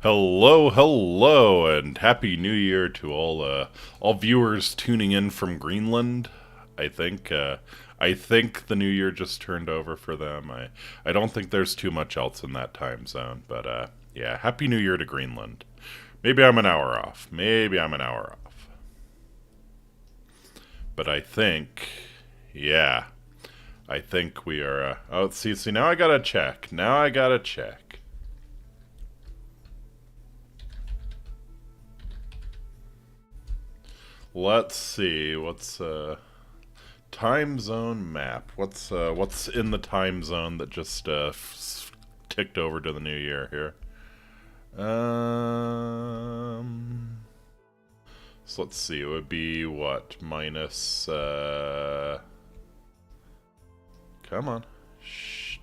Hello, hello, and happy New Year to all viewers tuning in from Greenland. I think I think the New Year just turned over for them. I don't think there's too much else in that time zone, but yeah, happy New Year to Greenland. Maybe I'm an hour off. Maybe I'm an hour off. But I think, yeah, I think we are. Oh, see, now I gotta check. Now I gotta check. Let's see. What's time zone map? What's in the time zone that just ticked over to the new year here? So let's see. It would be what minus. Come on,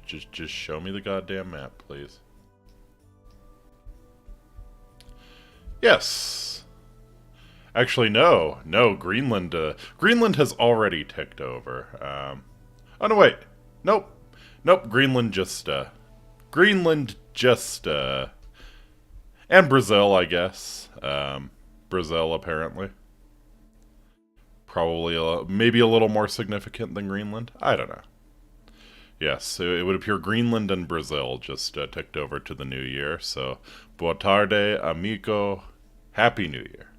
just show me the goddamn map, please. Yes. Actually, no. Greenland. Greenland has already ticked over. Oh no, wait. Nope. Greenland just. Greenland just. And Brazil, I guess. Brazil, apparently. Probably, maybe a little more significant than Greenland. I don't know. Yes, it would appear Greenland and Brazil just ticked over to the new year. So, boa tarde, amigo. Happy New Year.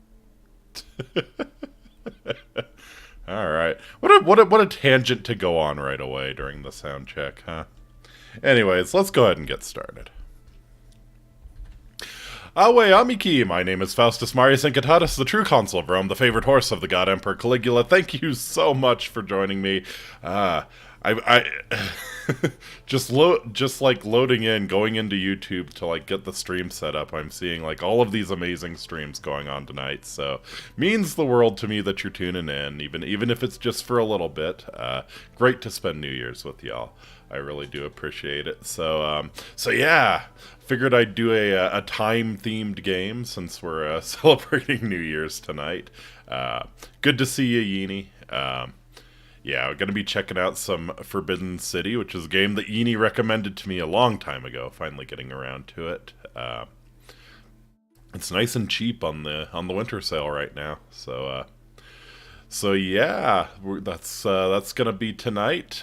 All right. What a tangent to go on right away during the sound check, huh? Anyways, let's go ahead and get started. Awe Amiki, my name is Faustus Marius Incitatus, the true consul of Rome, the favorite horse of the God Emperor Caligula. Thank you so much for joining me. I just like loading in, going into YouTube to like get the stream set up. I'm seeing like all of these amazing streams going on tonight, so means the world to me that you're tuning in, even if it's just for a little bit. Great to spend New Year's with y'all. I really do appreciate it. So yeah, figured I'd do a time-themed game since we're celebrating New Year's tonight. Good to see you, Yini. Yeah, we're going to be checking out some Forbidden City, which is a game that Yini recommended to me a long time ago, finally getting around to it. It's nice and cheap on the winter sale right now. So yeah, that's going to be tonight.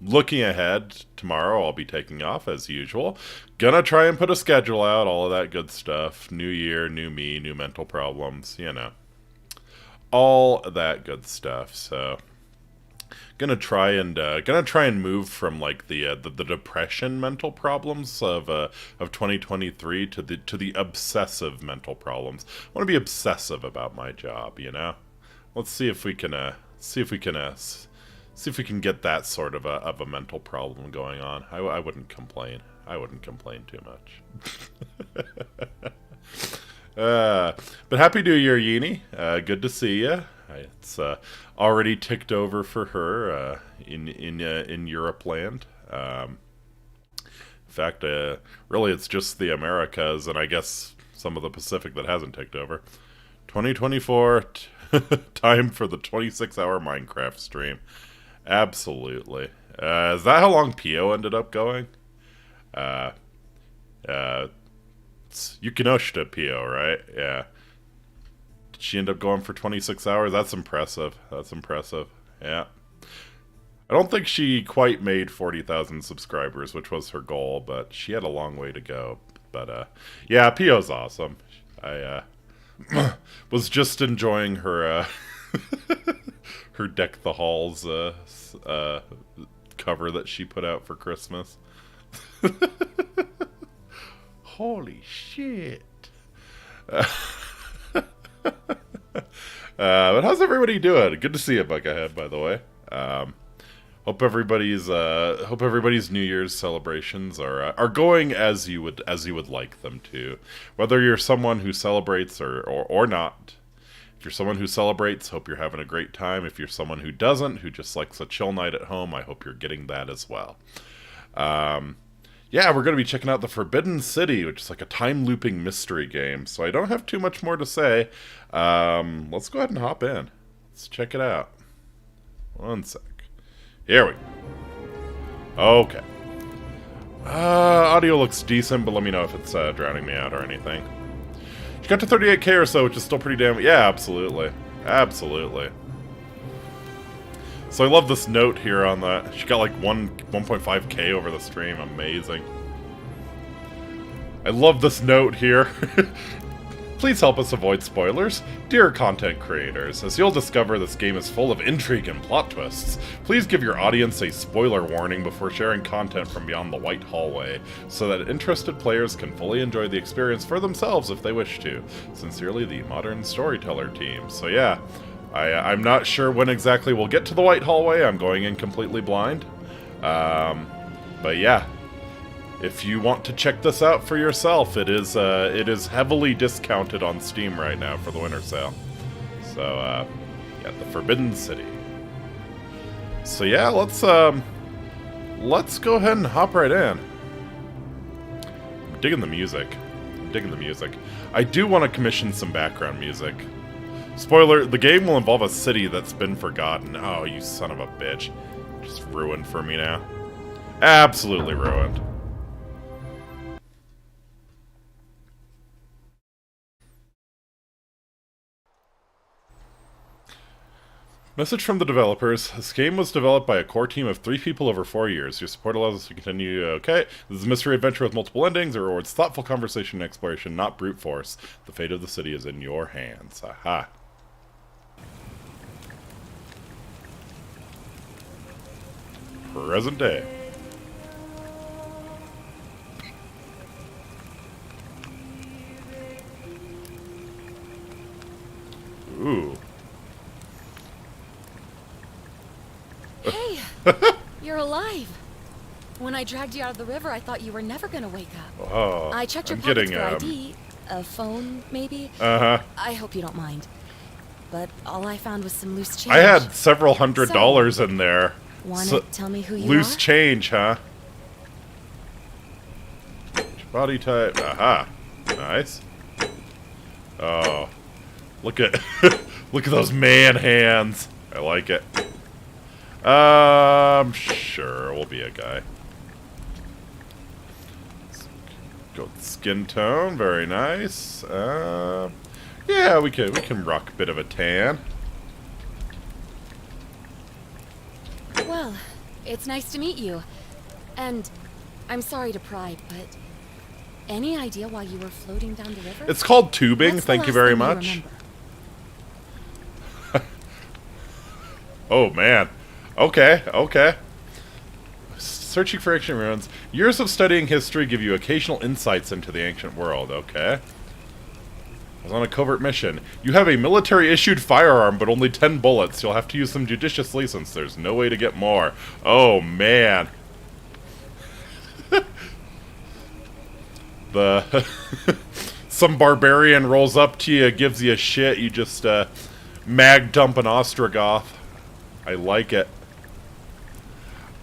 Looking ahead, tomorrow I'll be taking off as usual. Gonna try and put a schedule out, all of that good stuff. New year, new me, new mental problems, you know. All that good stuff, so... Gonna try and move from like the depression mental problems of 2023 to the obsessive mental problems. I want to be obsessive about my job, you know. Let's see if we can get that sort of a mental problem going on. I wouldn't complain. I wouldn't complain too much. But happy New Year, Yini. Good to see you. It's already ticked over for her in Europe land. In fact, really, it's just the Americas and I guess some of the Pacific that hasn't ticked over. 2024, time for the 26-hour Minecraft stream. Absolutely. Is that how long Pio ended up going? It's Yukinoshita Pio, right? Yeah. Did she end up going for 26 hours? That's impressive. That's impressive. Yeah. I don't think she quite made 40,000 subscribers, which was her goal, but she had a long way to go. But, yeah, Pio's awesome. I, was just enjoying her, her Deck the Halls, cover that she put out for Christmas. Holy shit. But how's everybody doing? Good to see you, Buckahead, by the way. Hope everybody's New Year's celebrations are going as you would like them to. Whether you're someone who celebrates or not. If you're someone who celebrates, hope you're having a great time. If you're someone who doesn't, who just likes a chill night at home, I hope you're getting that as well. Yeah, we're going to be checking out the Forbidden City, which is like a time-looping mystery game. So I don't have too much more to say. Let's go ahead and hop in. Let's check it out. One sec. Here we go. Okay. Audio looks decent, but let me know if it's drowning me out or anything. She got to 38k or so, which is still pretty damn... Yeah, absolutely. Absolutely. So I love this note here on the... She got like 1.5k over the stream. Amazing. I love this note here. Please help us avoid spoilers. Dear content creators, as you'll discover, this game is full of intrigue and plot twists. Please give your audience a spoiler warning before sharing content from beyond the white hallway, so that interested players can fully enjoy the experience for themselves if they wish to. Sincerely, the Modern Storyteller team. So yeah, I'm not sure when exactly we'll get to the white hallway. I'm going in completely blind. But yeah. If you want to check this out for yourself, it is heavily discounted on Steam right now for the winter sale. So, yeah, the Forbidden City. So yeah, let's go ahead and hop right in. I'm digging the music. I'm digging the music. I do want to commission some background music. Spoiler, the game will involve a city that's been forgotten. Oh, you son of a bitch. Just ruined for me now. Absolutely ruined. Message from the developers. This game was developed by a core team of 3 people over 4 years. Your support allows us to continue. Okay. This is a mystery adventure with multiple endings. It rewards thoughtful conversation and exploration, not brute force. The fate of the city is in your hands. Aha. Present day. Ooh. Hey, you're alive. When I dragged you out of the river, I thought you were never gonna wake up. Oh, I checked your pockets for ID, a phone, maybe. I hope you don't mind. But all I found was some loose change. I had several $100s in there. Wanna tell me who you loose are? change, huh? Body type. Aha. Nice. Oh, look at look at those man hands. I like it. Sure, we'll be a guy. Go with skin tone, very nice. Yeah, we can rock a bit of a tan. Well, it's nice to meet you. And I'm sorry to pry, but any idea why you were floating down the river? It's called tubing, What's thank the you last very thing much. remember? Oh man. Okay, okay. Searching for ancient ruins. Years of studying history give you occasional insights into the ancient world. Okay. I was on a covert mission. You have a military-issued firearm, but only 10 bullets. You'll have to use them judiciously since there's no way to get more. Oh, man. Some barbarian rolls up to you, gives you a shit, you just mag dump an Ostrogoth. I like it.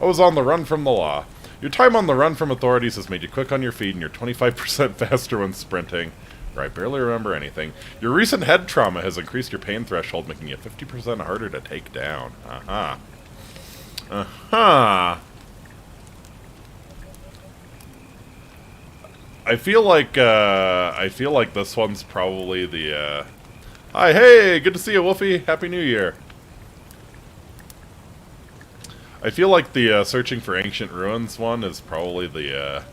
I was on the run from the law. Your time on the run from authorities has made you quick on your feet, and you're 25% faster when sprinting. Or I barely remember anything. Your recent head trauma has increased your pain threshold, making you 50% harder to take down. Uh-huh. Uh-huh. I feel like this one's probably the, Hi, hey, good to see you, Wolfie. Happy New Year. I feel like the searching for ancient ruins one is probably the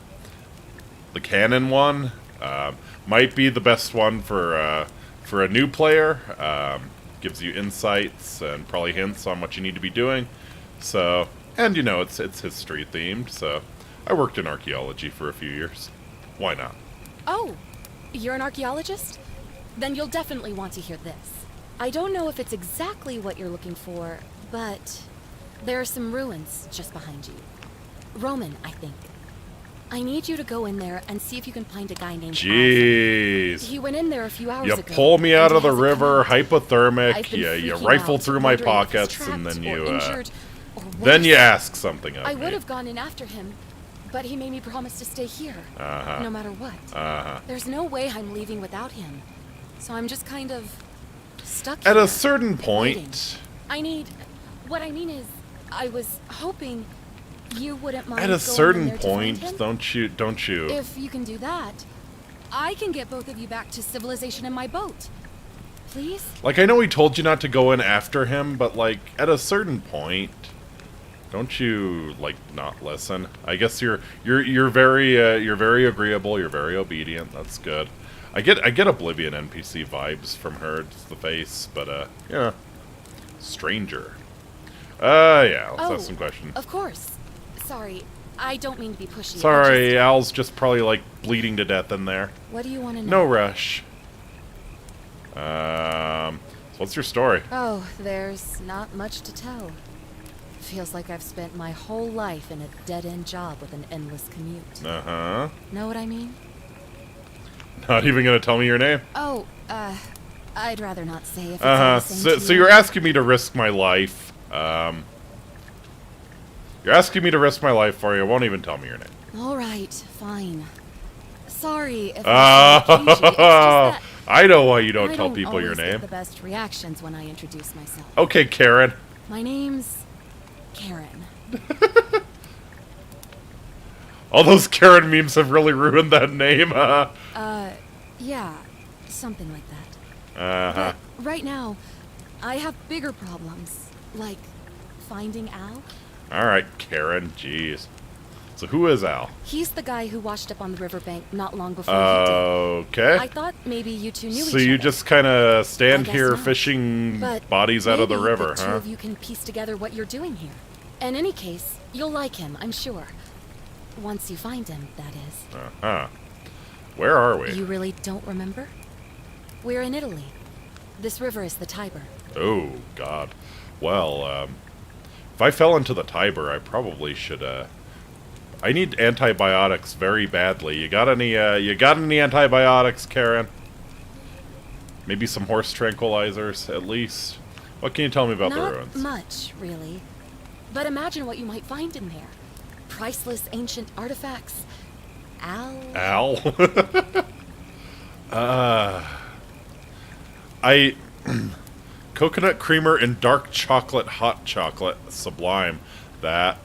canon one. Might be the best one for a new player. Gives you insights and probably hints on what you need to be doing. So, and you know, it's history themed. So, I worked in archaeology for a few years. Why not? Oh, you're an archaeologist? Then you'll definitely want to hear this. I don't know if it's exactly what you're looking for, but there are some ruins just behind you. Roman, I think. I need you to go in there and see if you can find a guy named Jeez. Alpha. He went in there a few hours ago. You pull me out of the and he hasn't river, come out. hypothermic, you rifle out, through my wondering if he's pockets, and trapped then or you injured, or then you worse. ask something of I me. would have gone in after him, but he made me promise to stay here, no matter what. There's no way I'm leaving without him, so I'm just kind of stuck At here, a certain waiting. point, I need... What I mean is, I was hoping You wouldn't mind At a going in certain there to find point, him? don't you? If you can do that, I can get both of you back to civilization in my boat. Please? Like, I know he told you not to go in after him, but, like, at a certain point, don't you, like, not listen? I guess you're very agreeable, you're very obedient, that's good. I get Oblivion NPC vibes from her, just the face, but, yeah. Stranger. Yeah, let's ask some questions. Of course. Sorry, I don't mean to be pushy. Sorry, Al's just probably, like, bleeding to death in there. What do you want to know? No rush. So what's your story? Oh, there's not much to tell. Feels like I've spent my whole life in a dead-end job with an endless commute. Uh-huh. Know what I mean? Not even gonna tell me your name? Oh, I'd rather not say if it's Uh-huh. So you're asking me to risk my life. You're asking me to risk my life for you. Won't even tell me your name. All right, fine. Sorry if I sound cagey, it's just that I know why you don't I tell don't people your always get name. the best reactions when I introduce myself. Okay, Karen. My name's Karen. All those Karen memes have really ruined that name. Yeah, something like that. Uh-huh. But right now, I have bigger problems, like finding Al. Alright, Karen. Jeez. So who is Al? He's the guy who washed up on the riverbank not long before you did. Okay. I thought maybe you two knew So each you other. just kind of stand I guess here not. fishing But bodies out of the maybe river, the two huh? of you can piece together what you're doing here. In any case, you'll like him, I'm sure. Once you find him, that is. Uh-huh. Where are we? You really don't remember? We're in Italy. This river is the Tiber. Oh, God. Well, if I fell into the Tiber, I probably should, I need antibiotics very badly. You got any antibiotics, Karen? Maybe some horse tranquilizers, at least? What can you tell me about the Not ruins? much, really. But imagine what you might find in there. Priceless ancient artifacts. Al? Coconut creamer and dark chocolate, hot chocolate, sublime. That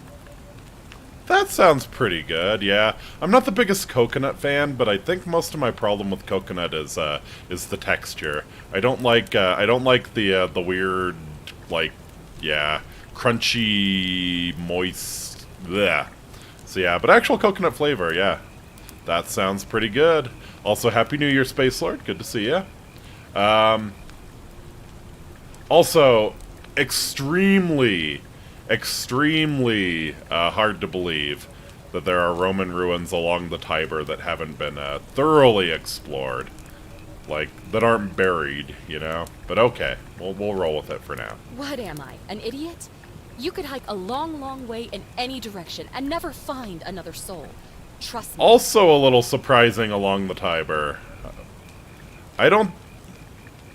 sounds pretty good, yeah. I'm not the biggest coconut fan, but I think most of my problem with coconut is the texture. I don't like the weird, like, yeah, crunchy, moist, bleh. So yeah, but actual coconut flavor, yeah. That sounds pretty good. Also, Happy New Year, Space Lord. Good to see you. Also, extremely hard to believe that there are Roman ruins along the Tiber that haven't been thoroughly explored. Like, that aren't buried, you know? But okay, we'll roll with it for now. What am I, an idiot? You could hike a long, long way in any direction and never find another soul. Trust me. Also a little surprising along the Tiber. I don't...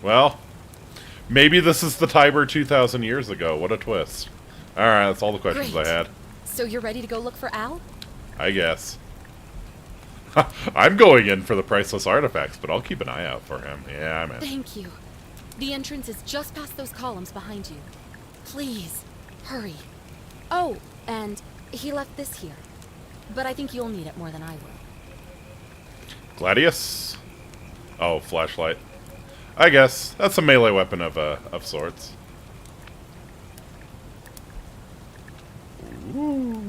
Well, maybe this is the Tiber 2,000 years ago. What a twist. Alright, that's all the questions Great. I had. So you're ready to go look for Al? I guess. I'm going in for the priceless artifacts, but I'll keep an eye out for him. Yeah, I'm in. Thank you. The entrance is just past those columns behind you. Please, hurry. Oh, and he left this here. But I think you'll need it more than I will. Gladius? Oh, flashlight. I guess. That's a melee weapon of sorts. Ooh.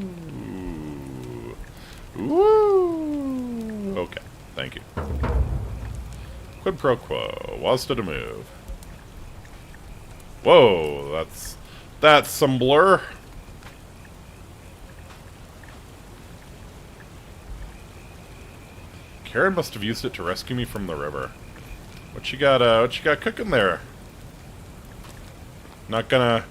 Ooh. Okay, thank you. Quid pro quo. Was to the move. Whoa, that's some blur. Karen must have used it to rescue me from the river. What you got cooking there? Not gonna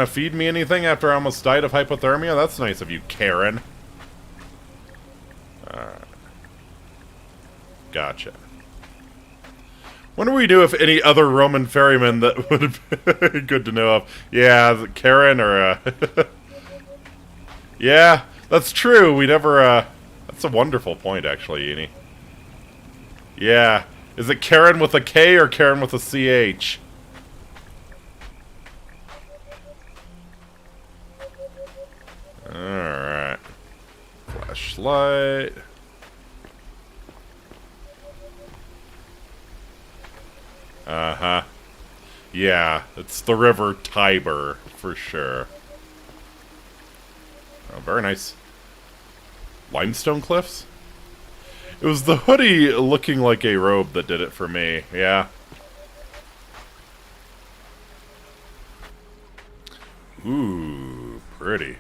feed me anything after I almost died of hypothermia? That's nice of you, Karen. Gotcha. Wonder what we do if any other Roman ferryman that would be good to know of. Yeah, is it Karen or yeah, that's true. We never that's a wonderful point, actually, Eni. Yeah. Is it Karen with a K or Karen with a CH? Alright. flashlight. Uh-huh. Yeah, it's the River Tiber, for sure. Oh, very nice. Limestone cliffs? It was the hoodie looking like a robe that did it for me, yeah. Ooh, pretty.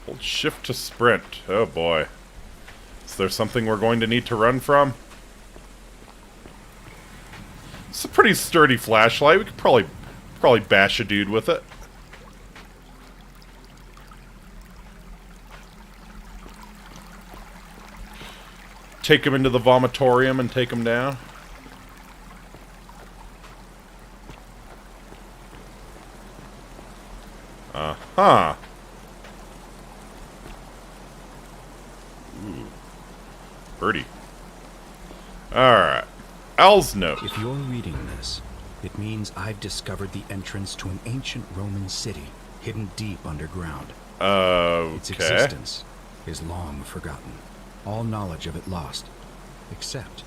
Hold shift to sprint. Oh boy. Is there something we're going to need to run from? It's a pretty sturdy flashlight. We could probably bash a dude with it. Take him into the vomitorium and take him down. Uh-huh. Ooh. Pretty. Alright. Al's note. If you're reading this, it means I've discovered the entrance to an ancient Roman city hidden deep underground. Okay. Its existence is long forgotten. All knowledge of it lost, except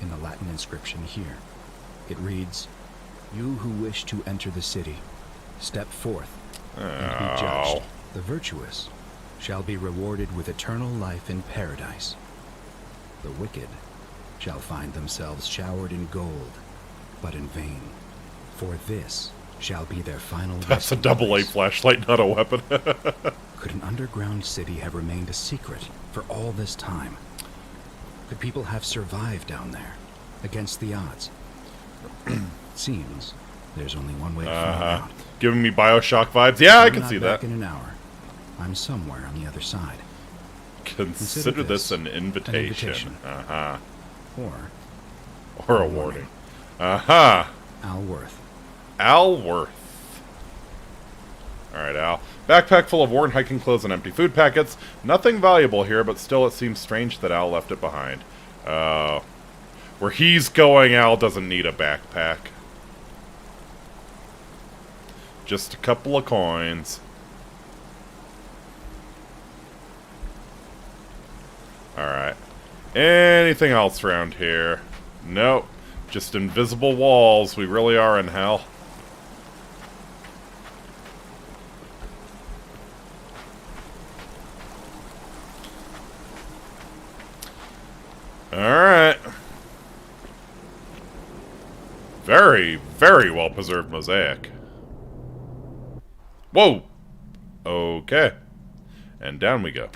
in the Latin inscription here. It reads, "You who wish to enter the city, step forth and be judged. The virtuous shall be rewarded with eternal life in paradise. The wicked shall find themselves showered in gold, but in vain, for this shall be their final That's a resting double A place." flashlight, not a weapon. Could an underground city have remained a secret for all this time? Could people have survived down there, against the odds? It seems there's only one way to find out. Giving me Bioshock vibes. Yeah, I I'm can not see back that. in an hour. I'm somewhere on the other side. Consider this an invitation. Uh-huh. Or a warning. Uh-huh. Alworth. Alworth. Alright, Al. Backpack full of worn hiking clothes and empty food packets. Nothing valuable here, but still it seems strange that Al left it behind. Where he's going, Al doesn't need a backpack. Just a couple of coins. Alright. Anything else around here? Nope. Just invisible walls. We really are in hell. Alright. Very, very well preserved mosaic. Whoa! Okay. And down we go.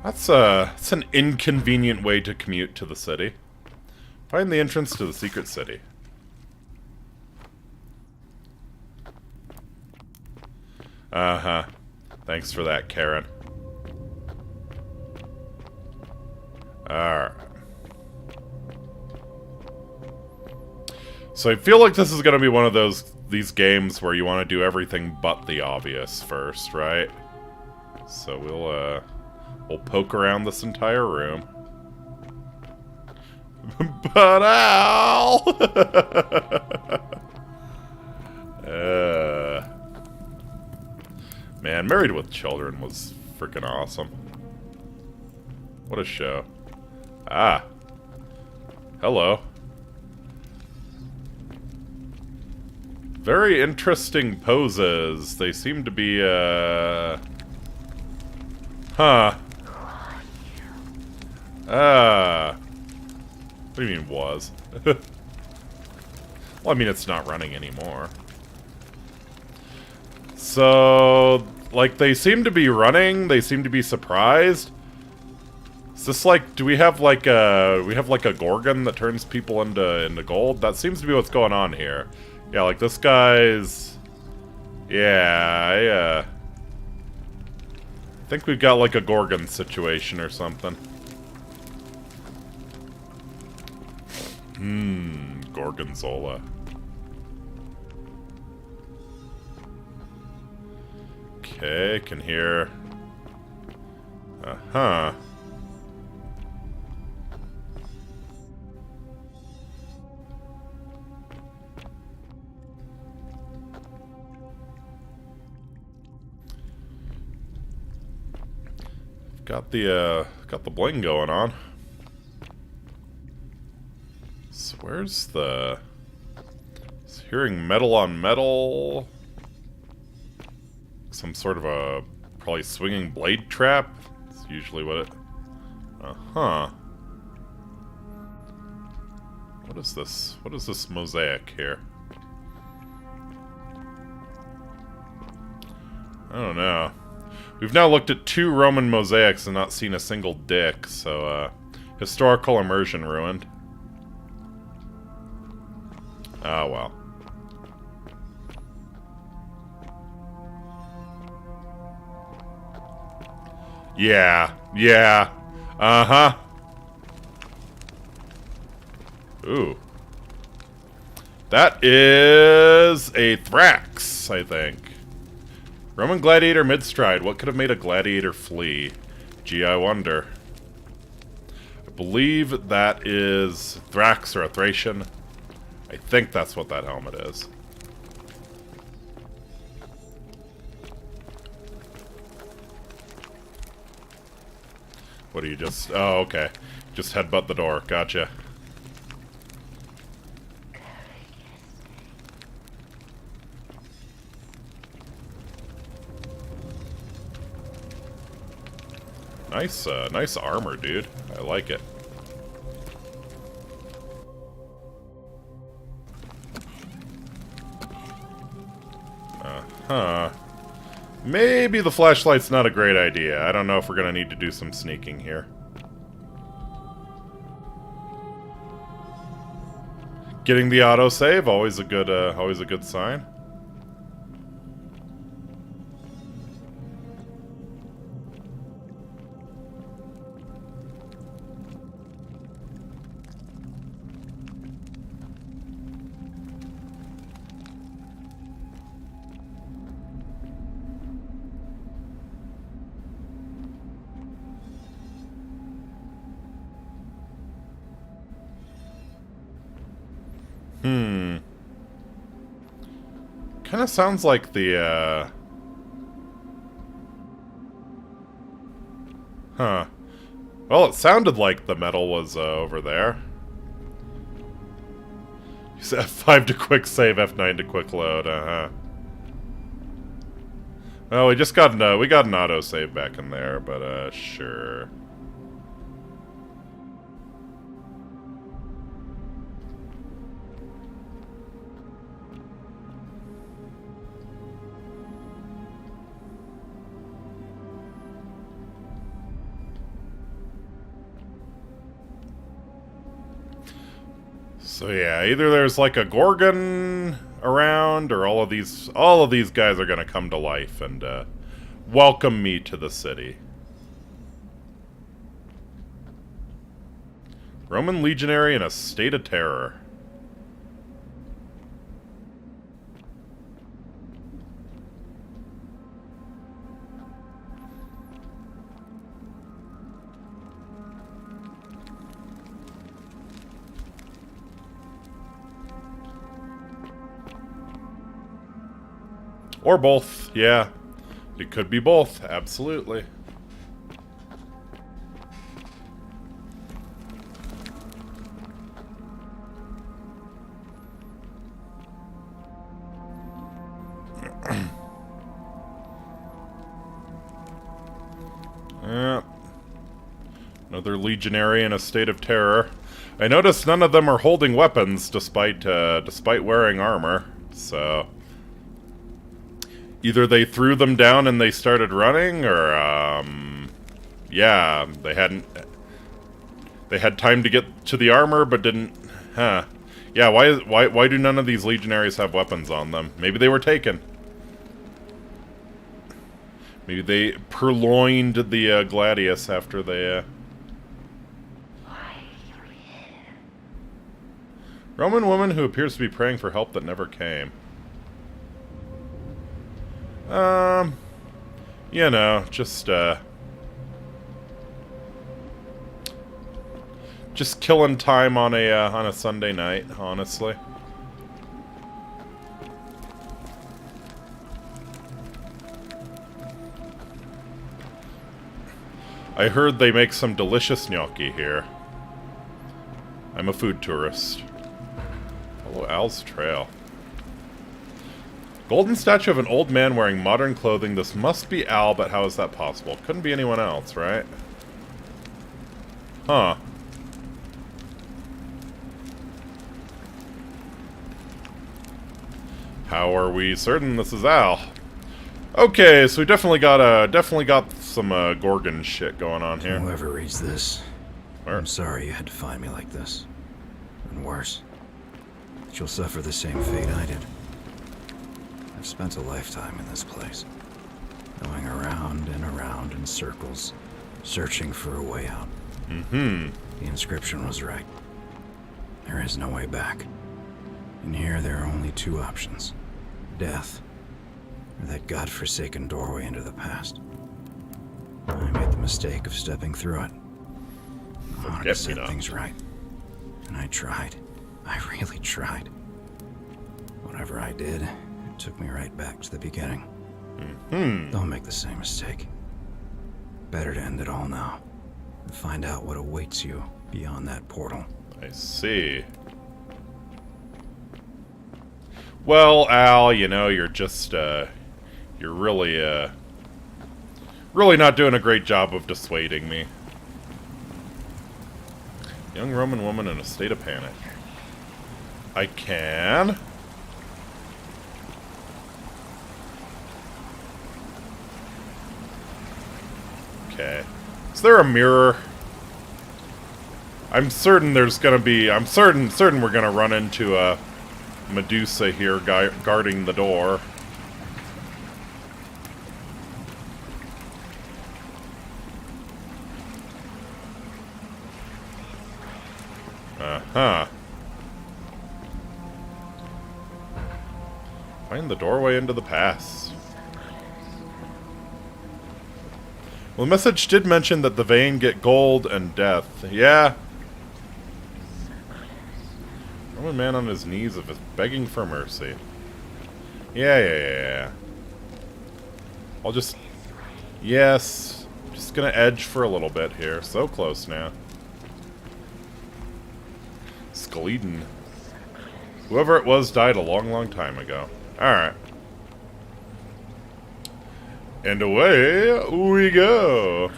That's an inconvenient way to commute to the city. Find the entrance to the secret city. Uh-huh. Thanks for that, Karen. Alright. So I feel like this is gonna be one of these games where you want to do everything but the obvious first, right? So we'll poke around this entire room. But Al! Man, Married with Children was freaking awesome. What a show. Ah. Hello. Very interesting poses. They seem to be, Huh. What do you mean, was? Well, I mean, it's not running anymore. So, like, they seem to be running. They seem to be surprised. Is this like, do we have like a Gorgon that turns people into gold? That seems to be what's going on here. Yeah, like this guy's... Yeah, I think we've got like a Gorgon situation or something. Gorgonzola. Okay, can hear... Huh. Got the bling going on. So where's the... It's hearing metal on metal. Some sort of a probably swinging blade trap. That's usually what it... Uh-huh. What is this? What is this mosaic here? I don't know. We've now looked at 2 Roman mosaics and not seen a single dick, so, historical immersion ruined. Oh, well. Yeah, yeah, uh-huh. Ooh. That is a Thrax, I think. Roman gladiator mid-stride. What could have made a gladiator flee? Gee, I wonder. I believe that is Thrax or a Thracian. I think that's what that helmet is. What do you just... Oh, okay. Just headbutt the door. Gotcha. Nice armor, dude. I like it. Uh-huh. Maybe the flashlight's not a great idea. I don't know if we're gonna need to do some sneaking here. Getting the autosave, always a good sign. Kind of sounds like the, Huh. Well, it sounded like the metal was, over there. Use F5 to quick save, F9 to quick load, uh-huh. Well, we just got we got an autosave back in there, but, sure. So yeah, either there's like a Gorgon around, or all of these guys are gonna come to life and welcome me to the city. Roman legionary in a state of terror. Or both, yeah. It could be both, absolutely. Yeah. Another legionary in a state of terror. I noticed none of them are holding weapons despite wearing armor, so... Either they threw them down and they started running, or, yeah, they had time to get to the armor, but didn't, huh. Yeah, why do none of these legionaries have weapons on them? Maybe they were taken. Maybe they purloined the, gladius after they, Roman woman who appears to be praying for help that never came. You know, just, Just killing time on a Sunday night, honestly. I heard they make some delicious gnocchi here. I'm a food tourist. Follow Al's trail. Golden statue of an old man wearing modern clothing. This must be Al, but how is that possible? Couldn't be anyone else, right? Huh. How are we certain this is Al? Okay, so we definitely got some Gorgon shit going on here. Whoever reads this, Where? I'm sorry you had to find me like this. And worse, that you'll suffer the same fate I did. I've spent a lifetime in this place, going around and around in circles, searching for a way out. Mm-hmm. The inscription was right. There is no way back. And here there are only two options. Death, or that godforsaken doorway into the past. I made the mistake of stepping through it. I wanted to set things right. And I tried. I really tried. Whatever I did, it took me right back to the beginning. Mm-hmm. Don't make the same mistake. Better to end it all now. And find out what awaits you beyond that portal. I see. Well, Al, you know, you're just, you're really, really not doing a great job of dissuading me. Young Roman woman in a state of panic. I can. Okay. Is there a mirror? I'm certain there's gonna be... I'm certain we're gonna run into a Medusa here guarding the door. Uh-huh. Find the doorway into the past. Well, the message did mention that the vain get gold and death. Yeah. Roman man on his knees of begging for mercy. Yeah. I'll just... Yes. Just gonna edge for a little bit here. So close now. Skeleden. Whoever it was died a long time ago. Alright. And away we go.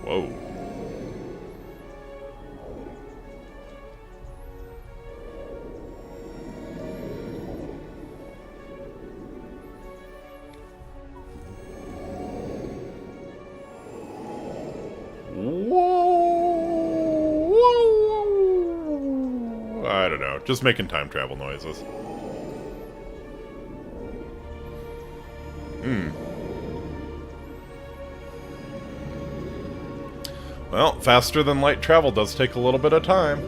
Whoa. Whoa. I don't know. Just making time travel noises. Well, faster than light travel does take a little bit of time.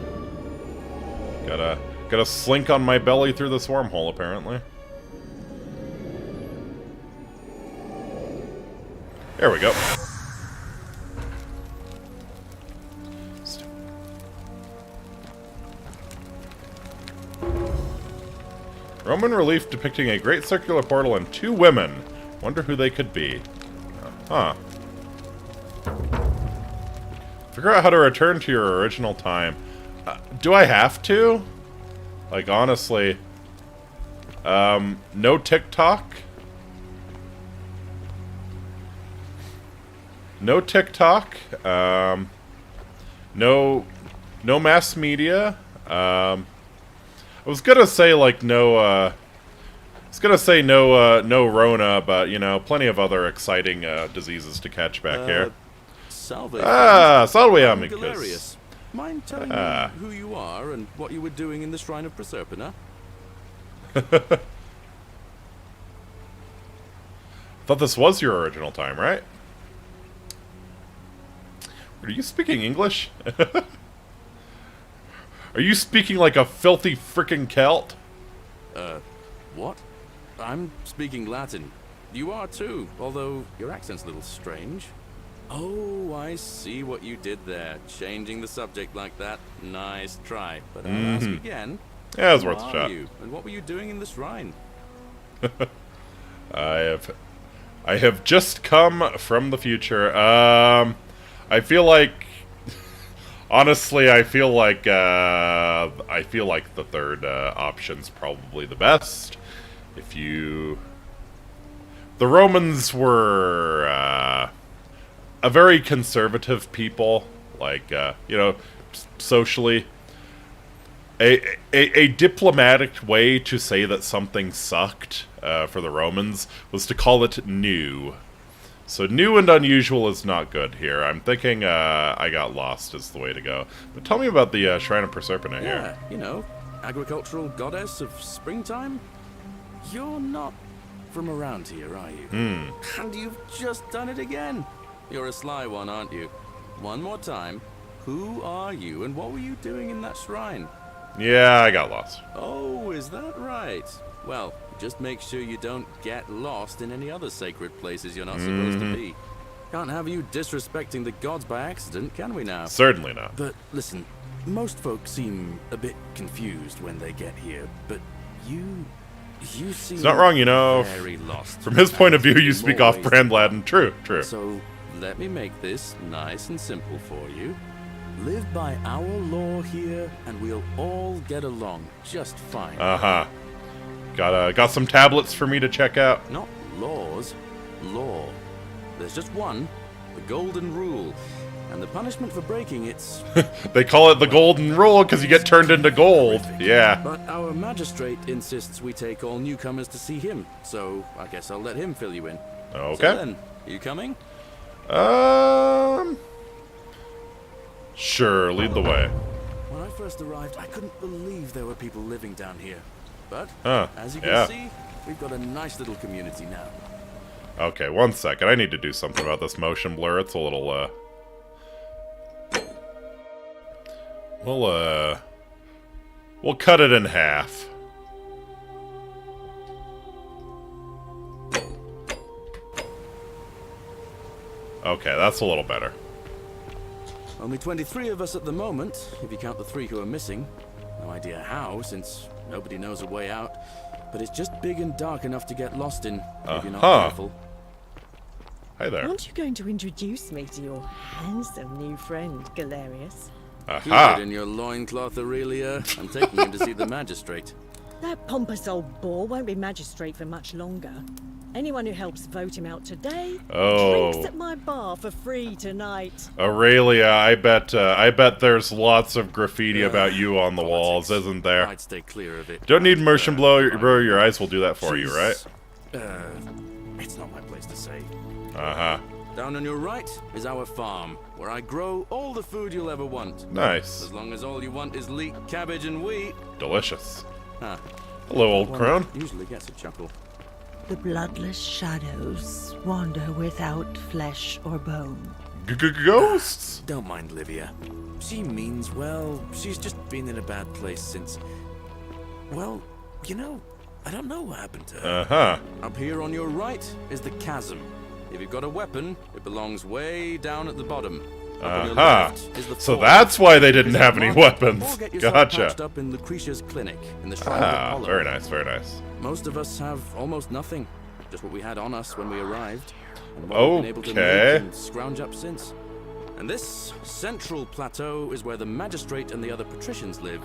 Gotta slink on my belly through this wormhole, apparently. There we go. Roman relief depicting a great circular portal and two women. Wonder who they could be. Huh. Figure out how to return to your original time. Do I have to? Like, honestly. No TikTok? No TikTok. No mass media. I was gonna say, like, no Rona, but, you know, plenty of other exciting diseases to catch back here. Salve. Salve, amicus. Llerose. Mind telling me who you are and what you were doing in the Shrine of Proserpina? Thought this was your original time, right? Are you speaking English? Are you speaking like a filthy frickin' Celt? What? I'm speaking Latin. You are too, although your accent's a little strange. Oh, I see what you did there. Changing the subject like that. Nice try. But I'll ask again. Yeah, it was Who worth a are shot. you, and what were you doing in the shrine? I have just come from the future. I feel like, honestly, I feel like the third option's probably the best. The Romans were a very conservative people, like socially. A diplomatic way to say that something sucked for the Romans was to call it new. So new and unusual is not good here. I'm thinking I got lost is the way to go. But tell me about the Shrine of Proserpine here. Yeah, agricultural goddess of springtime? You're not from around here, are you? And you've just done it again. You're a sly one, aren't you? One more time. Who are you, and what were you doing in that shrine? Yeah, I got lost. Oh, is that right? Well, just make sure you don't get lost in any other sacred places you're not supposed to be. Can't have you disrespecting the gods by accident, can we now? Certainly not. But listen, most folks seem a bit confused when they get here, but you seem It's not wrong, very lost. From his point of view, you speak More ways off-brand Latin. True. So, let me make this nice and simple for you. Live by our law here, and we'll all get along just fine. Uh-huh. Got some tablets for me to check out? Not laws, law. There's just one, the golden rule. And the punishment for breaking it's... They call it the golden rule because you get turned into gold. Yeah. But our magistrate insists we take all newcomers to see him, so I guess I'll let him fill you in. Okay. So then, you coming? Sure, lead the way. When I first arrived, I couldn't believe there were people living down here. But, as you can yeah. see, we've got a nice little community now. Okay, 1 second. I need to do something about this motion blur. It's a little, We'll cut it in half. Okay, that's a little better. Only 23 of us at the moment, if you count the 3 who are missing. No idea how, since nobody knows a way out. But it's just big and dark enough to get lost in, if you're not careful. Hi there. Aren't you going to introduce me to your handsome new friend, Galerius? Keep it in your loincloth, Aurelia. I'm taking him to see the magistrate. That pompous old bore won't be magistrate for much longer. Anyone who helps vote him out today drinks at my bar for free tonight. Aurelia, I bet there's lots of graffiti about you on the walls, isn't there? I'd stay clear of it. Don't need motion blur your eyes will do that for you, right? It's not my place to say. Uh-huh. Down on your right is our farm, where I grow all the food you'll ever want. Nice. As long as all you want is leek, cabbage, and wheat. Delicious. Huh. Hello, old crone. Usually gets a chuckle. The bloodless shadows wander without flesh or bone. Ghosts? Don't mind Livia. She means well. She's just been in a bad place since... Well, I don't know what happened to her. Uh-huh. Up here on your right is the chasm. If you've got a weapon, it belongs way down at the bottom. Up on your left is the So fort. that's why they didn't have any Or weapons. get yourself Gotcha. patched up in Lucretia's clinic in the Shrine of Apollo. Very nice, very nice. Most of us have almost nothing. Just what we had on us when we arrived. And what we've been able to Okay. make and scrounge up since. And this central plateau is where the magistrate and the other patricians live.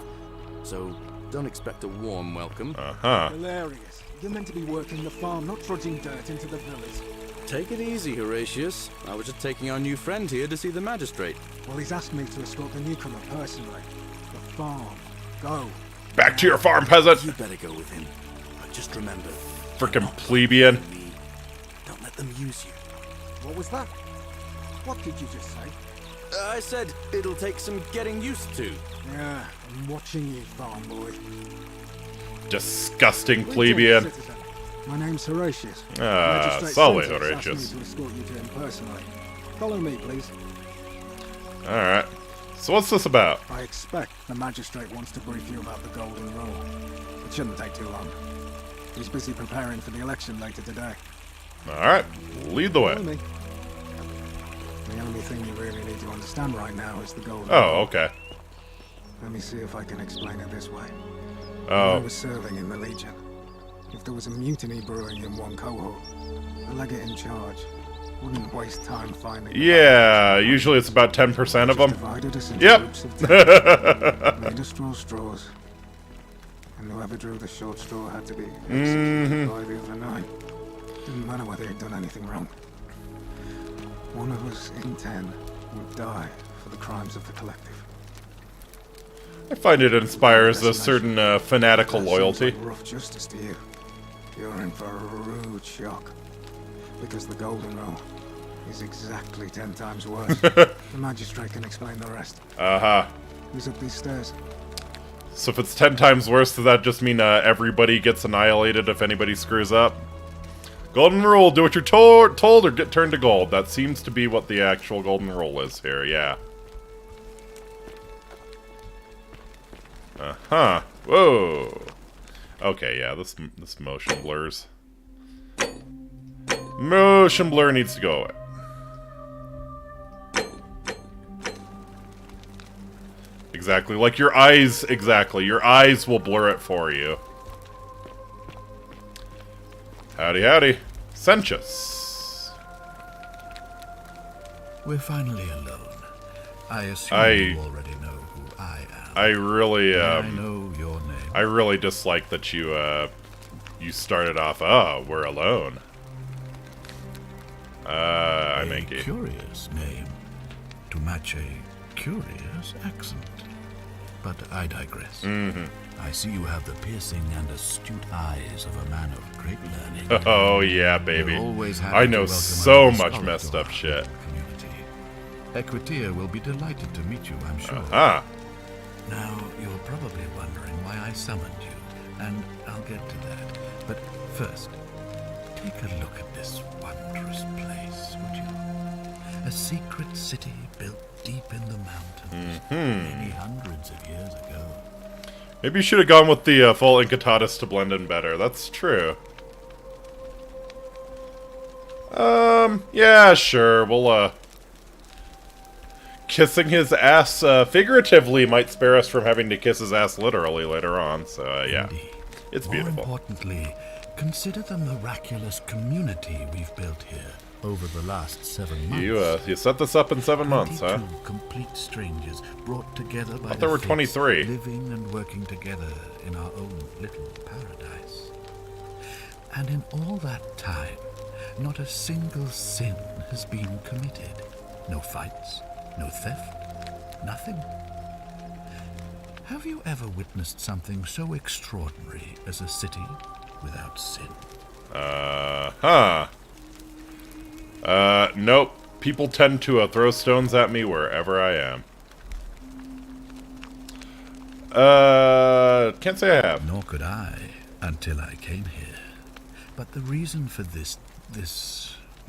So don't expect a warm welcome. Uh-huh. Hilarious. You're meant to be working the farm, not trudging dirt into the village. Take it easy, Horatius. I was just taking our new friend here to see the magistrate. Well, he's asked me to escort the newcomer personally. The farm. Go. Back to your farm, peasant! You better go with him. But just remember... Frickin' plebeian. Don't let them use you. What was that? What did you just say? I said it'll take some getting used to. Yeah, I'm watching you, farm boy. Disgusting Greetings, plebeian. citizen. My name's Horatius. Ah, Magistrate solid Census Horatius. asked me to escort you to him personally. Follow me, please. Alright. So what's this about? I expect the magistrate wants to brief you about the golden rule. It shouldn't take too long. He's busy preparing for the election later today. Alright, lead the way. Follow me. The only thing you really need to understand right now is the golden Oh, rule. okay. Let me see if I can explain it this way. When I Oh, was serving in the Legion, if there was a mutiny brewing in one cohort, the legate in charge wouldn't waste time finding... yeah, usually it's about 10% of Just them. divided us into Yep. groups of 10, made us draw straws, and whoever drew the short straw had to be executed by the other 9. Didn't matter whether he'd done anything wrong. One of us in 10 would die for the crimes of the collective. I find it inspires a certain fanatical That sounds loyalty. like rough justice to you. You're in for a rude shock. Because the golden rule is exactly 10 times worse. The magistrate can explain the rest. Uh-huh. He's up these stairs. So if it's 10 times worse, does that just mean everybody gets annihilated if anybody screws up? Golden rule, do what you're told or get turned to gold. That seems to be what the actual golden rule is here, yeah. Uh-huh. Whoa. Okay, yeah, this motion blurs. Motion blur needs to go away. Exactly, like your eyes, exactly. Your eyes will blur it for you. Howdy, howdy. Sentius. We're finally alone. I assume you already know who I am. I really, I know your name. I really dislike that you started off, oh, we're alone. I'm a Inky. curious name to match a curious accent. But I digress. I see you have the piercing and astute eyes of a man of great learning. Oh, yeah, baby. We're always happy I to know welcome so another much scholar messed to up our shit. community. Equitia will be delighted to meet you, I'm sure. Ah, Now, you're probably wondering why I summoned you, and I'll get to that. But first, take a look at this wondrous place, would you? A secret city built deep in the mountains, many hundreds of years ago. maybe you should have gone with the full Incitatus to blend in better. That's true. Yeah, sure. We'll, kissing his ass figuratively might spare us from having to kiss his ass literally later on, so, yeah. Indeed. It's More beautiful. importantly, consider the miraculous community we've built here over the last 7 months. You set this up in 7 months, huh? 22 complete strangers brought together by Thought there were fates, 23. living and working together in our own little paradise. And in all that time, not a single sin has been committed. No fights, no theft, nothing. Have you ever witnessed something so extraordinary as a city without sin? Nope. People tend to throw stones at me wherever I am. Can't say I have. Nor could I until I came here. But the reason for this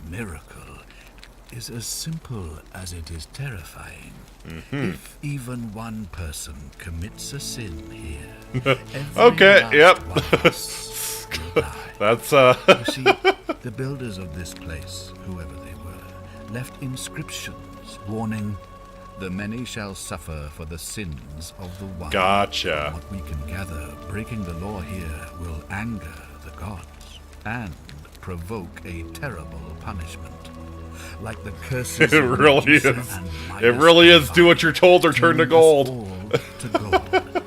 miracle is as simple as it is terrifying. If even one person commits a sin here, every Okay, last yep. one of us will die. That's, You see, the builders of this place, whoever they were, left inscriptions warning, "The many shall suffer for the sins of the one." Gotcha. From what we can gather, breaking the law here will anger the gods and provoke a terrible punishment. Like the curses It of really Medusa is. and It Midas really is. combined, Do what you're told or turn to turning us gold. all to gold.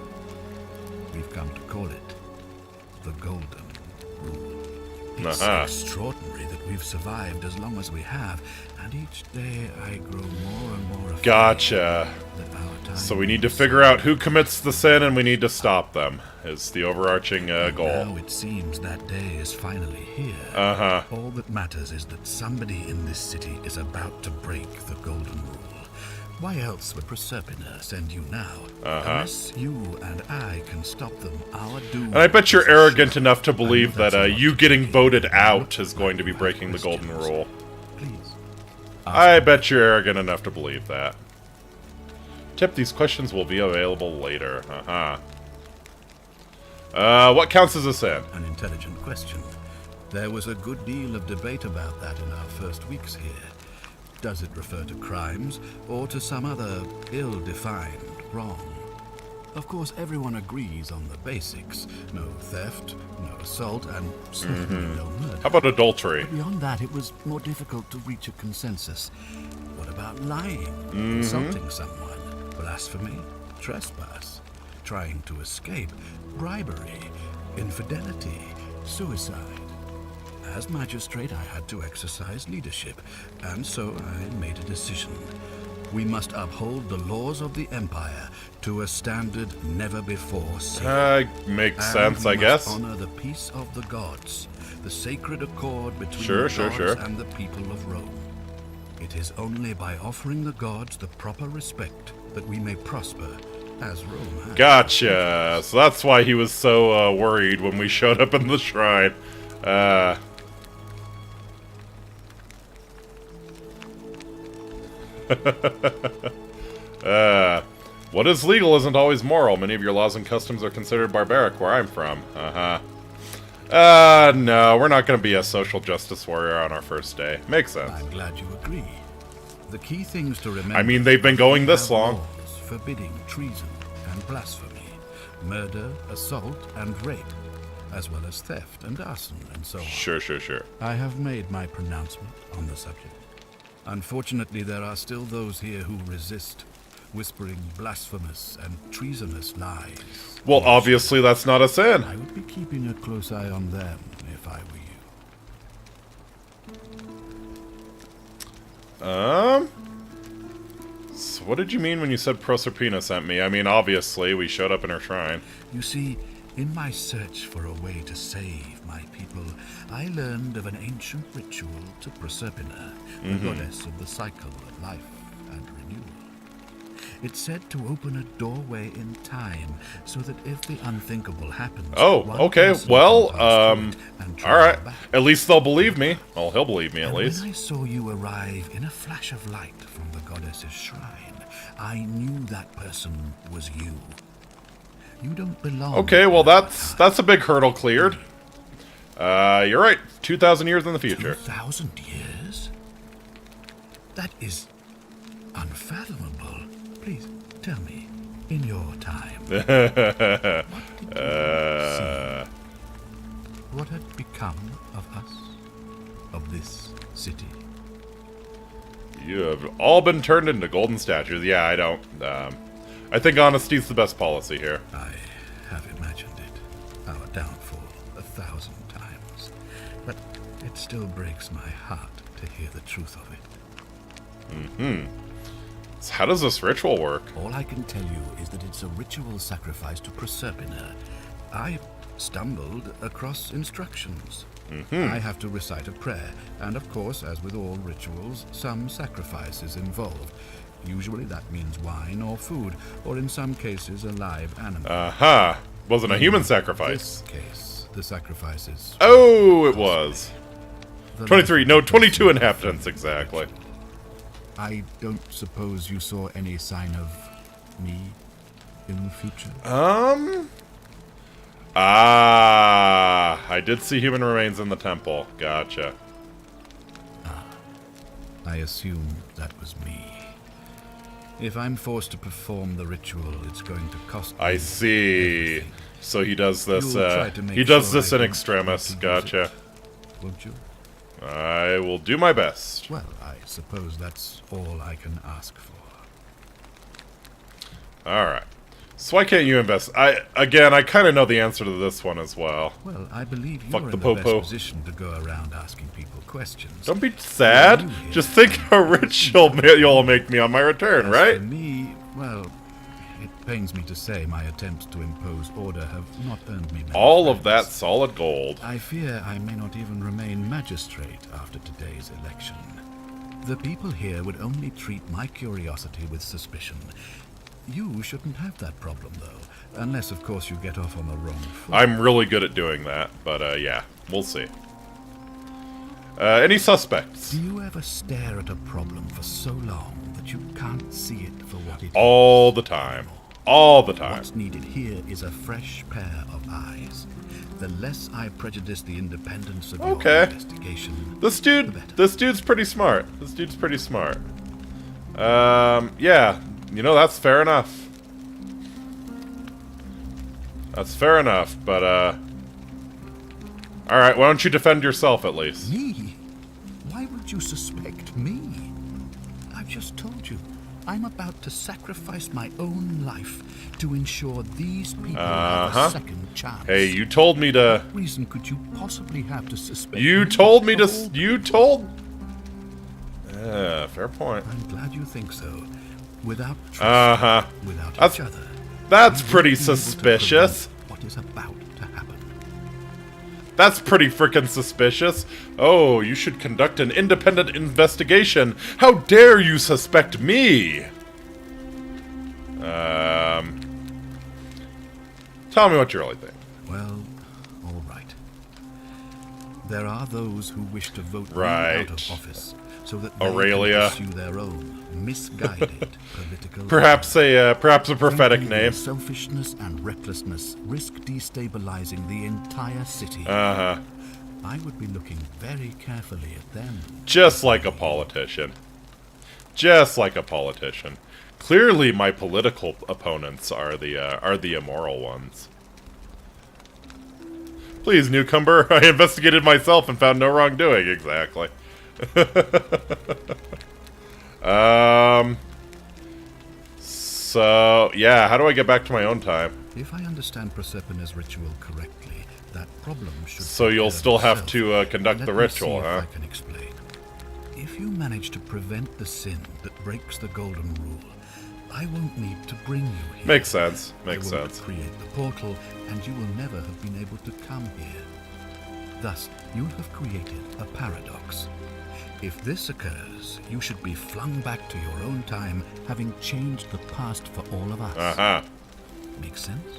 We've come to call it the Golden Rule. It's so extraordinary that we've survived as long as we have, and each day I grow more and more afraid Gotcha. that our time So we need to is figure out who commits the sin and we need to stop them, is the overarching goal. Now it seems that day is finally here. Uh-huh. All that matters is that somebody in this city is about to break the Golden Rule. Why else would Proserpina send you now? Unless you and I can stop them, our doom. And I bet you're is arrogant assured. enough to I know believe that's that a lot you to getting take in, voted but out look is going to be like breaking the golden questions. rule. Please. I bet you're arrogant enough to believe that. Tip, these questions will be available later. What counts as a sin? An intelligent question. There was a good deal of debate about that in our first weeks here. Does it refer to crimes or to some other ill-defined wrong? Of course, everyone agrees on the basics. No theft, no assault, and certainly no murder. How about adultery? But beyond that, it was more difficult to reach a consensus. What about lying, insulting someone, blasphemy, trespass, trying to escape, bribery, infidelity, suicide? As magistrate, I had to exercise leadership, and so I made a decision. We must uphold the laws of the Empire to a standard never before seen. Makes And sense, we I guess. must honor the peace of the gods, the sacred accord between Sure, the sure. gods and the people of Rome. It is only by offering the gods the proper respect that we may prosper, as Rome has. Gotcha. So that's why he was so worried when we showed up in the shrine. What is legal isn't always moral. Many of your laws and customs are considered barbaric where I'm from. No, we're not going to be a social justice warrior on our first day. Makes sense. I'm glad you agree. The key things to remember... I mean, they've been going this we have long. laws forbidding treason and blasphemy, murder, assault, and rape, as well as theft and arson and so on. Sure. I have made my pronouncement on the subject. Unfortunately, there are still those here who resist, whispering blasphemous and treasonous lies. Well, obviously that's not a sin. I would be keeping a close eye on them if I were you. So what did you mean when you said Proserpina sent me? I mean, obviously, we showed up in her shrine. You see, in my search for a way to save my people, I learned of an ancient ritual to Proserpina, the goddess of the cycle of life and renewal. It's said to open a doorway in time, so that if the unthinkable happens... Oh, one okay, person well, can pass through it and travel alright. back. At least they'll believe me. Well, he'll believe me at And least. when I saw you arrive in a flash of light from the goddess's shrine, I knew that person was you. You don't belong... Okay, well in our time. that's a big hurdle cleared. You're right. 2,000 years in the future. 2,000 years? That is unfathomable. Please, tell me, in your time, what did you see? What had become of us? Of this city? You have all been turned into golden statues. Yeah, I don't. I think honesty's the best policy here. I have imagined it, our downfall 1,000 times. But it still breaks my heart to hear the truth of it. So how does this ritual work? All I can tell you is that it's a ritual sacrifice to Proserpina. I stumbled across instructions. I have to recite a prayer, and of course, as with all rituals, some sacrifice is involved. Usually that means wine or food, or in some cases a live animal. Wasn't a human In sacrifice. this case, the sacrifice is... Oh, it was. the 23, life no, of the 22 person inhabitants, fulfilled the exactly. ritual. I don't suppose you saw any sign of me in the future? I did see human remains in the temple. Gotcha. I assumed that was me. If I'm forced to perform the ritual, it's going to cost me I see. everything. So he does this, You'll try to make he does sure this I in don't extremis. have to use Gotcha. it, won't you? I will do my best. Well, I suppose that's all I can ask for. Alright. So why can't you invest? I kind of know the answer to this one as well. Well, I believe Fuck you're the in the best popo. position to go around asking people questions. Don't be sad. You here. Just think how rich you'll make me on my return, As right? For me, well, it pains me to say my attempts to impose order have not earned me many All of that friends. solid gold. I fear I may not even remain magistrate after today's election. The people here would only treat my curiosity with suspicion. You shouldn't have that problem, though, unless, of course, you get off on the wrong foot. I'm really good at doing that, but yeah, we'll see. Any suspects? Do you ever stare at a problem for so long that you can't see it for what it is? All the time. All the time. What's needed here is a fresh pair of eyes. The less I prejudice the independence of your investigation, This the better. dude's pretty smart. This dude's pretty smart. Yeah. You know, that's fair enough. That's fair enough, but, alright, why don't you defend yourself at least? Me? Why would you suspect me? I've just told you. I'm about to sacrifice my own life to ensure these people have a second chance. Hey, you told me to... What reason could you possibly have to suspect You me told me to... of all- You told... fair point. I'm glad you think so. Without trust, without That's- each other, That's we pretty won't be able to suspicious. prevent what is about to happen. That's pretty frickin' suspicious. Oh, you should conduct an independent investigation. How dare you suspect me? Tell me what you really think. Well, all right. There are those who wish to vote me Right. out of office so that they Aurelia. can pursue their own misguided political. Perhaps a prophetic Frankly, their name. selfishness and recklessness risk destabilizing the entire city. Uh-huh. I would be looking very carefully at them. Just like a politician. Just like a politician. Clearly, my political opponents are the immoral ones. Please, newcomer, I investigated myself and found no wrongdoing. Exactly. So, yeah, how do I get back to my own time? If I understand Prosperna's ritual correctly, that problem should. So you'll take care of still have itself. to conduct Let the me ritual, see if huh? I can explain. If you manage to prevent the sin that breaks the golden rule, I won't need to bring you here. Makes sense. Makes I won't sense. create the portal, and you will never have been able to come here. Thus, you'll have created a paradox. If this occurs, you should be flung back to your own time, having changed the past for all of us. Uh-huh. Makes sense?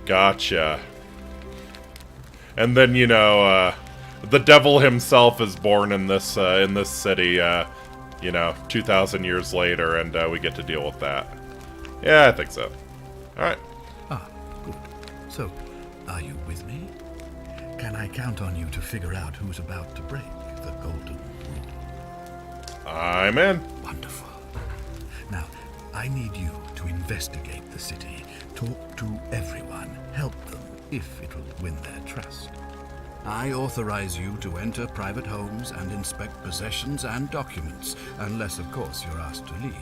Gotcha. And then, you know, the devil himself is born in this city, you know, 2,000 years later, and we get to deal with that. Yeah, I think so. Alright. Ah, good. So, are you with me? Can I count on you to figure out who's about to break the golden rule? I'm in. Wonderful. Now, I need you to investigate the city, talk to everyone, help them, if it will win their trust. I authorize you to enter private homes and inspect possessions and documents, unless, of course, you're asked to leave.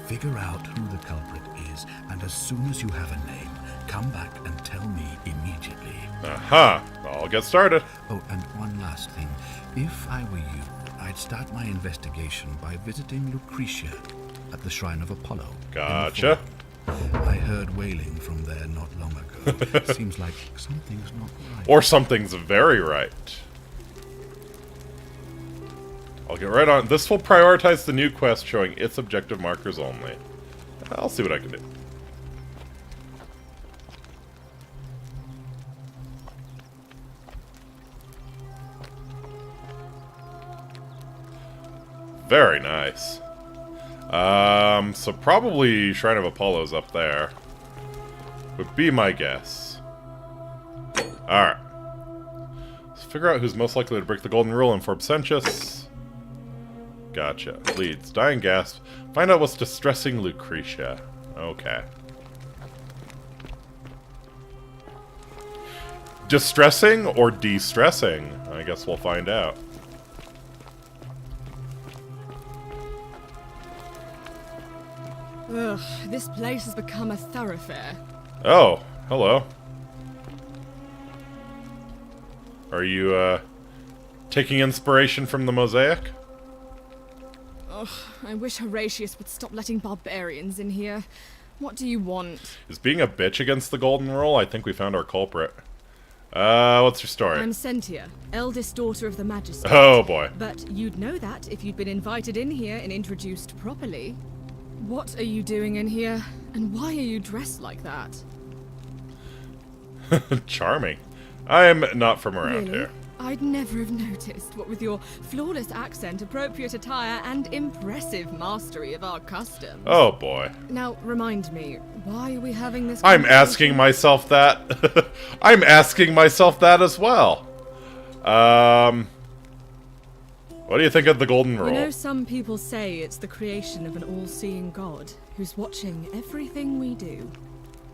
Figure out who the culprit is, and as soon as you have a name, come back and tell me immediately. Aha. I'll get started. Oh, and one last thing. If I were you, I'd start my investigation by visiting Lucretia at the Shrine of Apollo. in the Gotcha. fall. I heard wailing from there not long ago. Seems like something's not right. Or something's very right. I'll get right on. This will prioritize the new quest showing its objective markers only. I'll see what I can do. Very nice. So probably Shrine of Apollo's up there. Would be my guess. Alright. Let's figure out who's most likely to break the golden rule and for Absentius. Gotcha. Leads. Dying gasp. Find out what's distressing Lucretia. Okay. Distressing or de-stressing? I guess we'll find out. Ugh, this place has become a thoroughfare. Oh, hello. Are you, taking inspiration from the mosaic? Ugh, I wish Horatius would stop letting barbarians in here. What do you want? Is being a bitch against the golden rule? I think we found our culprit. What's your story? I'm Sentia, eldest daughter of the magistrate. Oh, boy. But you'd know that if you'd been invited in here and introduced properly. What are you doing in here? And why are you dressed like that? Charming. I'm not from around Really? here. I'd never have noticed, what with your flawless accent, appropriate attire, and impressive mastery of our customs. Oh boy. Now, remind me, why are we having this I'm conversation? asking myself that. I'm asking myself that as well. What do you think of the golden rule? You know, some people say it's the creation of an all-seeing God who's watching everything we do.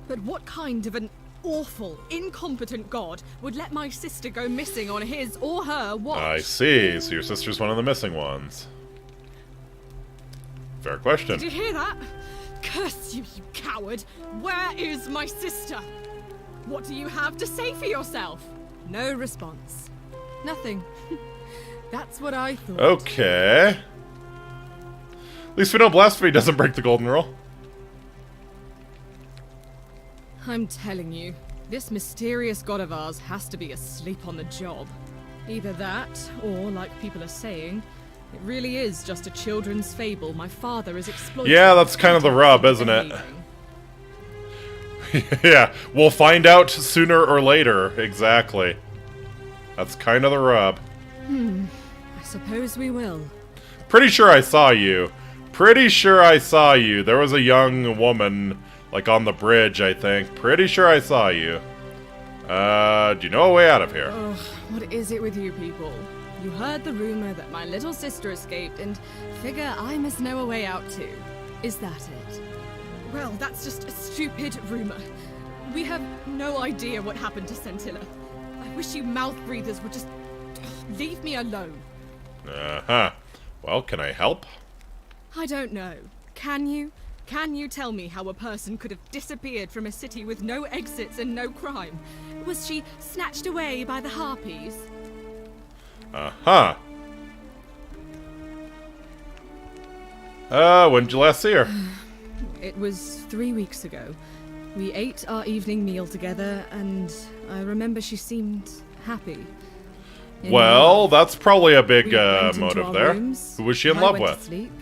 But what kind of an awful, incompetent God would let my sister go missing on his or her watch? I see. So your sister's one of the missing ones. Fair question. Did you hear that? Curse you, you coward! Where is my sister? What do you have to say for yourself? No response. Nothing. That's what I thought. Okay. At least we know blasphemy doesn't break the golden rule. I'm telling you, this mysterious god of ours has to be asleep on the job. Either that, or, like people are saying, it really is just a children's fable my father is exploiting. Yeah, that's kind of the rub, isn't it? Yeah, we'll find out sooner or later, exactly. That's kind of the rub. I suppose we will. Pretty sure I saw you. Pretty sure I saw you. There was a young woman, like, on the bridge, I think. Pretty sure I saw you. Do you know a way out of here? Ugh, what is it with you people? You heard the rumor that my little sister escaped and figure I must know a way out too. Is that it? Well, that's just a stupid rumor. We have no idea what happened to Scintilla. I wish you mouth breathers would just leave me alone. Uh-huh. Well, can I help? I don't know. Can you? Can you tell me how a person could have disappeared from a city with no exits and no crime? Was she snatched away by the harpies? Uh-huh. When did you last see her? It was 3 weeks ago. We ate our evening meal together, and I remember she seemed happy. Well, that's probably a big We went into motive our there. rooms, Who was she in I love went to with? sleep,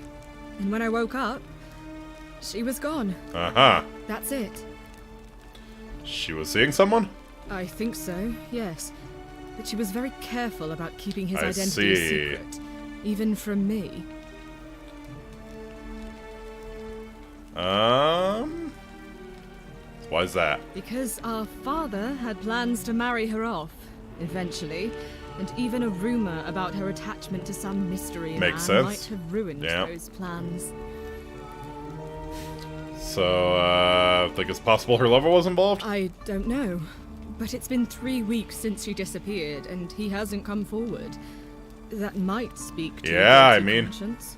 and when I woke up, she was gone. Uh-huh. That's it. She was seeing someone? I think so, yes. But she was very careful about keeping his I identity see. a secret, even from me. Why is that? Because our father had plans to marry her off, eventually, and even a rumor about her attachment to some mystery Makes man sense. might have ruined Yeah. those plans. So, think it's possible her lover was involved? I don't know, but it's been 3 weeks since she disappeared, and he hasn't come forward. That might speak to Yeah, a I guilty mean, conscience.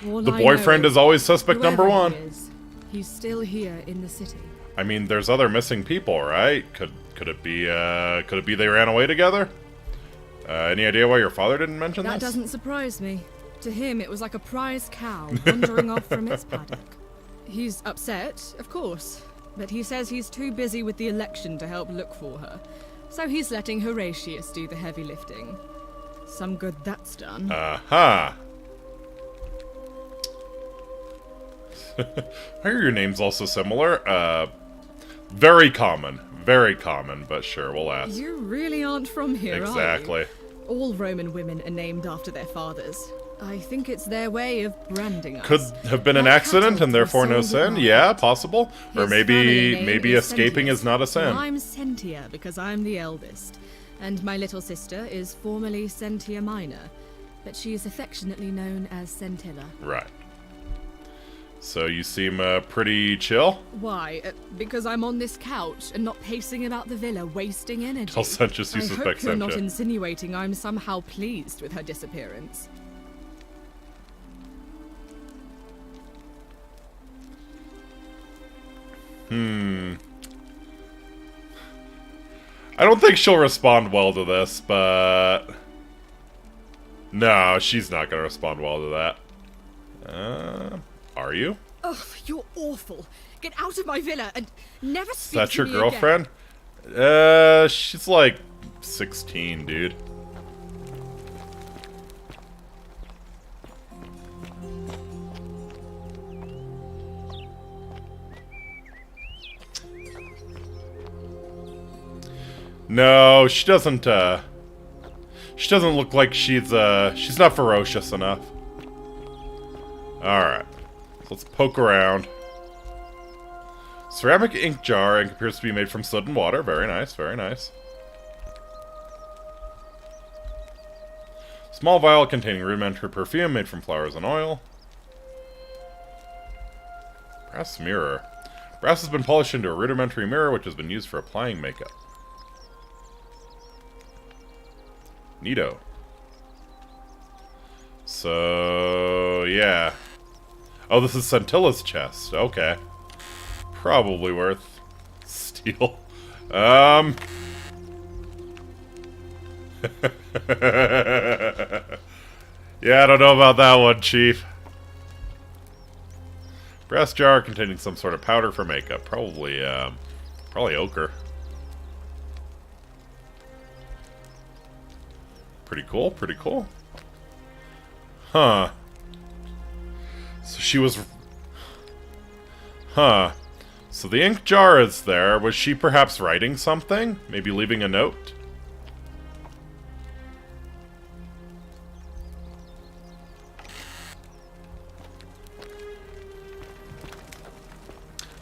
All The I boyfriend know is always suspect number whoever one. he is, he's still here in the city. I mean, there's other missing people, right? Could it be they ran away together? Any idea why your father didn't mention That this? doesn't surprise me. To him, it was like a prize cow wandering off from its paddock. He's upset, of course, but he says he's too busy with the election to help look for her. So he's letting Horatius do the heavy lifting. Some good that's done. Uh-huh. Why are your names also similar? Very common, but sure, we'll ask. You really aren't from here, Exactly. are you? All Roman women are named after their fathers. I think it's their way of branding us. Could have been an Like accident cattle and therefore to no a soul sin. with Yeah, heart. possible. Or His family name maybe is escaping Sentius, is not a and sin. I'm Sentia because I'm the eldest, and my little sister is formerly Sentia Minor, but she is affectionately known as Scintilla. Right. So you seem pretty chill. Why? Because I'm on this couch and not pacing about the villa, wasting energy. Tell Sentius you I suspect hope you're not Sentia. insinuating I'm somehow pleased with her disappearance. I don't think she'll respond well to this, but... No, she's not going to respond well to that. Are you? Ugh, you're awful. Get out of my villa and never Is speak that to your me girlfriend? She's like 16, dude. No, she doesn't, She doesn't look like she's not ferocious enough. Alright. So let's poke around. Ceramic ink jar. Ink appears to be made from soot and water. Very nice, very nice. Small vial containing rudimentary perfume made from flowers and oil. Brass mirror. Brass has been polished into a rudimentary mirror which has been used for applying makeup. Neato. So, yeah. Oh, this is Scintilla's chest. Okay. Probably worth steal. Yeah, I don't know about that one, Chief. Brass jar containing some sort of powder for makeup. Probably ochre. Pretty cool, pretty cool. Huh. So she was... Huh. So the ink jar is there. Was she perhaps writing something? Maybe leaving a note?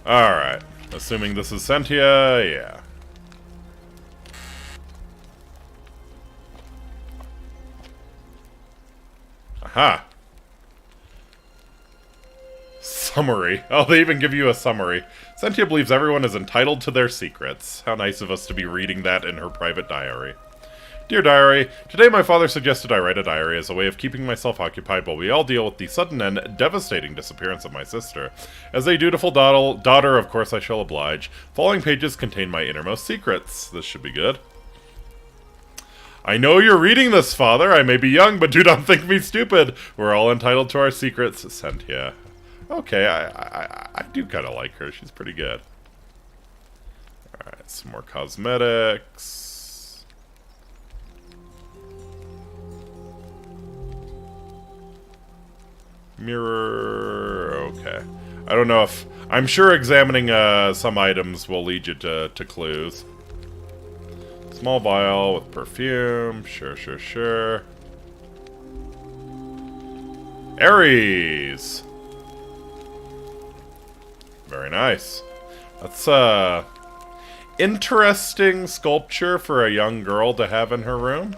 Alright. Assuming this is Sentia, yeah. Aha. Summary. Oh, they even give you a summary. Sentia believes everyone is entitled to their secrets. How nice of us to be reading that in her private diary. Dear Diary, today my father suggested I write a diary as a way of keeping myself occupied while we all deal with the sudden and devastating disappearance of my sister. As a dutiful daughter, of course I shall oblige. Following pages contain my innermost secrets. This should be good. I know you're reading this, Father. I may be young, but do not think me stupid. We're all entitled to our secrets. Sentia. Okay, I do kind of like her. She's pretty good. Alright, some more cosmetics. Mirror. Okay. I don't know if... I'm sure examining some items will lead you to clues. Small vial with perfume. Sure, sure, sure. Aries! Very nice. That's interesting sculpture for a young girl to have in her room.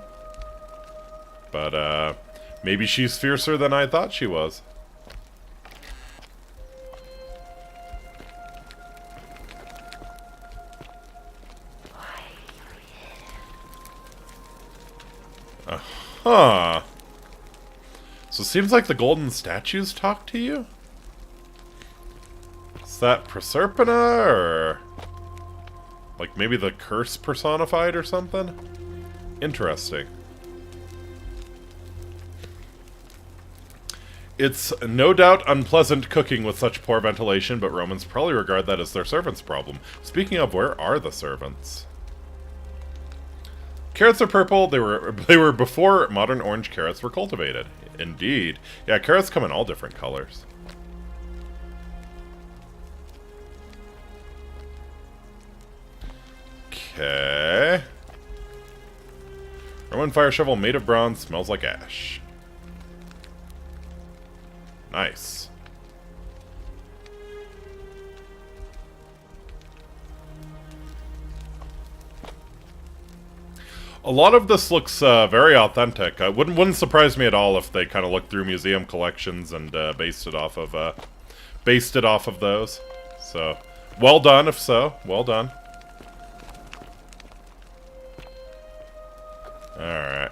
But maybe she's fiercer than I thought she was. Huh. So it seems like the golden statues talk to you? Is that Proserpina, or... like maybe the curse personified or something? Interesting. It's no doubt unpleasant cooking with such poor ventilation, but Romans probably regard that as their servants' problem. Speaking of, where are the servants? Carrots are purple. They were before modern orange carrots were cultivated. Indeed. Yeah, carrots come in all different colors. Okay. Roman fire shovel made of bronze, smells like ash. Nice. A lot of this looks very authentic. Wouldn't surprise me at all if they kind of looked through museum collections and based it off of those. So, well done. If so, well done. All right.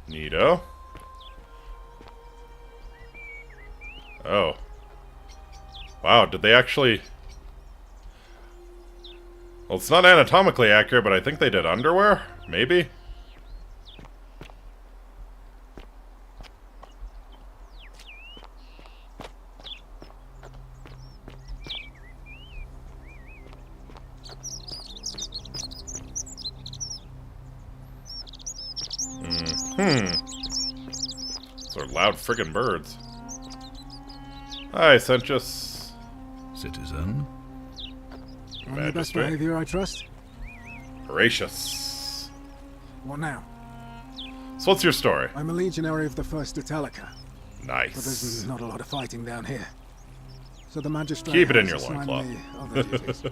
Neato. Oh. Wow, did they actually... well, it's not anatomically accurate, but I think they did underwear? Maybe? Those are loud friggin' birds. Hi, Senchus. Citizen. On your best Magistrate. behavior, I trust. Horatius. What now? So what's your story? I'm a legionary of the First Italica, but Nice. there's not a lot of fighting down here. So the magistrate Keep it in has your assigned loincloth. me other duties.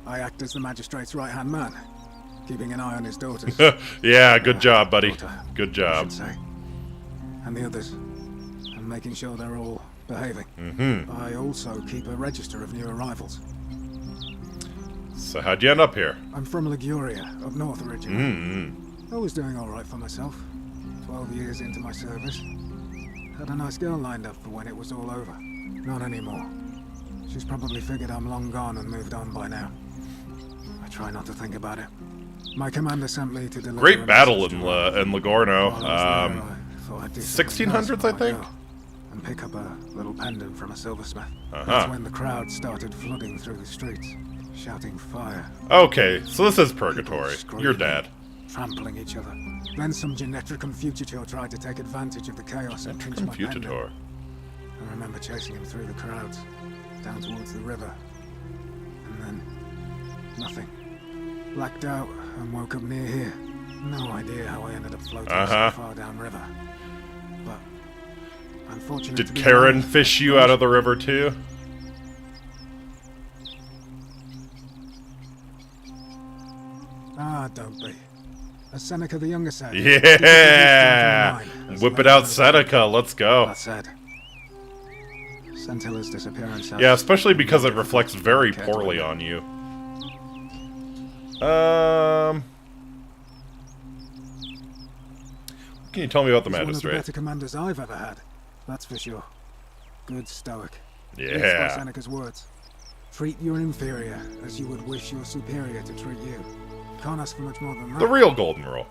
I act as the magistrate's right-hand man, keeping an eye on his daughters. Yeah, good job, buddy. Daughter, Good I job. should say. And the others. And making sure they're all behaving. I also keep a register of new arrivals. So how'd you end up here? I'm from Liguria, up north originally. I was doing alright for myself. 12 years into my service. Had a nice girl lined up for when it was all over. Not anymore. She's probably figured I'm long gone and moved on by now. I try not to think about it. My commander sent me to deliver Great a battle message in to her. Ligorno. While I was there, I thought I'd do something 1600s, nice for I my think? girl and pick up a little pendant from a silversmith. Uh-huh. That's when the crowd started flooding through the streets, shouting fire, Okay, so this is purgatory. You're dead. trampling each other. Then some Genetricum Fugitor tried to take advantage of the chaos and pinch my pendant. Futator. I remember chasing him through the crowds, down towards the river. And then, nothing. Blacked out and woke up near here. No idea how I ended up floating so far downriver. But, I'm fortunate to Did be Karen alive. fish you out of the river too? Ah, don't be. As Seneca the Younger said. Yeah! Whip it out, Seneca. Seneca. Let's go. That said, Centilla's disappearance has Yeah, especially because it reflects very poorly on you. What can you tell me about the He's one of the magistrate? better commanders I've ever had. That's for sure. Good stoic. Lives by Yeah. Seneca's words. Treat your inferior as you would wish your superior to treat you. Can't ask for much more than that. The real golden rule.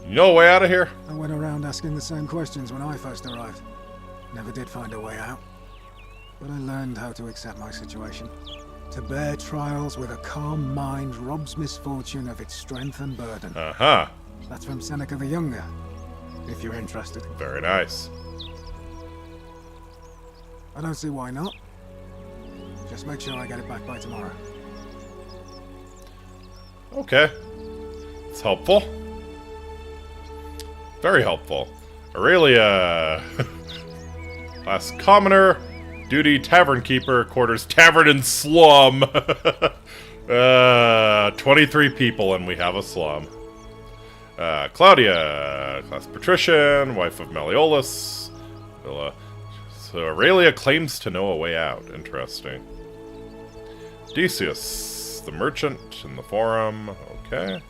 You know a way out of here? I went around asking the same questions when I first arrived. Never did find a way out. But I learned how to accept my situation. To bear trials with a calm mind robs misfortune of its strength and burden. Uh-huh. That's from Seneca the Younger, if you're interested. Very nice. I don't see why not. Just make sure I get it back by tomorrow. Okay. It's helpful. Very helpful. Aurelia. Class commoner. Duty tavern keeper. Quarters tavern and slum. 23 people and we have a slum. Claudia. Class patrician. Wife of Malleolus. Villa. So Aurelia claims to know a way out. Interesting. Decius, the merchant in the forum. Okay.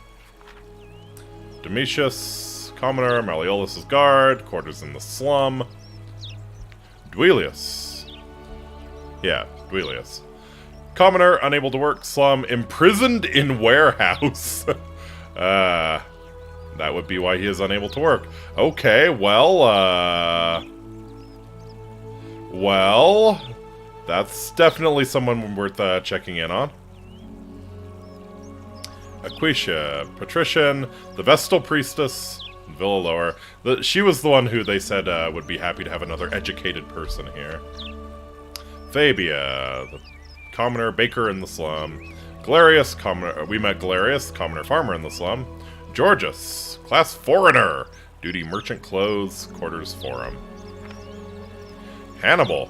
Domitius, commoner, Malleolus' guard, quarters in the slum. Duilius. Yeah, Duilius. Commoner, unable to work, slum, imprisoned in warehouse. That would be why he is unable to work. Okay, well, that's definitely someone worth checking in on. Aquatia, patrician, the Vestal priestess, Villa Lower. She was the one who they said would be happy to have another educated person here. Fabia, the commoner baker in the slum. Galerius, commoner. We met Galerius, commoner farmer in the slum. Georgius, class foreigner, duty merchant clothes, quarters forum. Hannibal.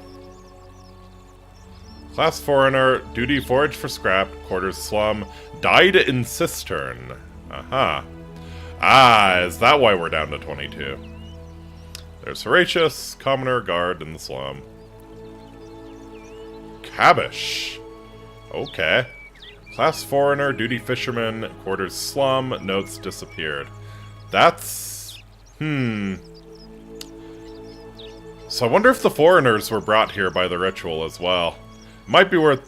Class foreigner, duty forage for scrap, quarters slum, died in cistern. Aha. Ah, is that why we're down to 22? There's Horatius, commoner, guard in the slum. Cabish. Okay. Class foreigner, duty fisherman, quarters slum, notes disappeared. That's... So I wonder if the foreigners were brought here by the ritual as well. Might be worth...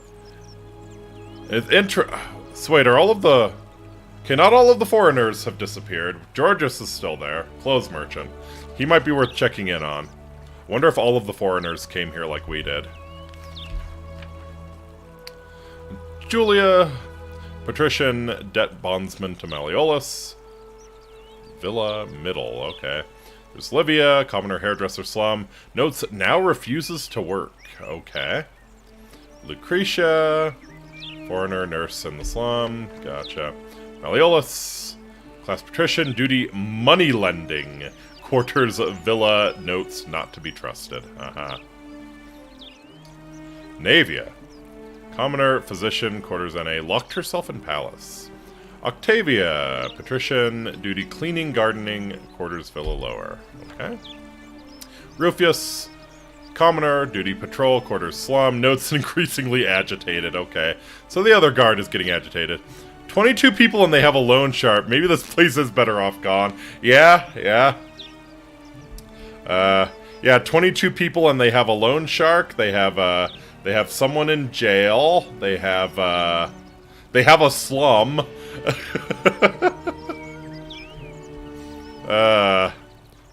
So wait, are all of the... Okay, not all of the foreigners have disappeared. Georgius is still there. Clothes merchant. He might be worth checking in on. Wonder if all of the foreigners came here like we did. Julia... Patrician, debt bondsman to Malleolus. Villa Middle, okay. There's Livia, commoner hairdresser slum. Notes, now refuses to work. Okay. Lucretia, foreigner nurse in the slum. Gotcha. Malleolus, class patrician, duty money lending. Quarters villa, notes not to be trusted. Navia, commoner physician, quarters NA, locked herself in palace. Octavia, patrician, duty cleaning, gardening, quarters villa lower. Okay. Rufus, commoner, duty patrol, quarters slum, notes increasingly agitated. Okay. So the other guard is getting agitated. 22 people and they have a loan shark. Maybe this place is better off gone. Yeah. Yeah, 22 people and they have a loan shark. They have someone in jail. They have a slum.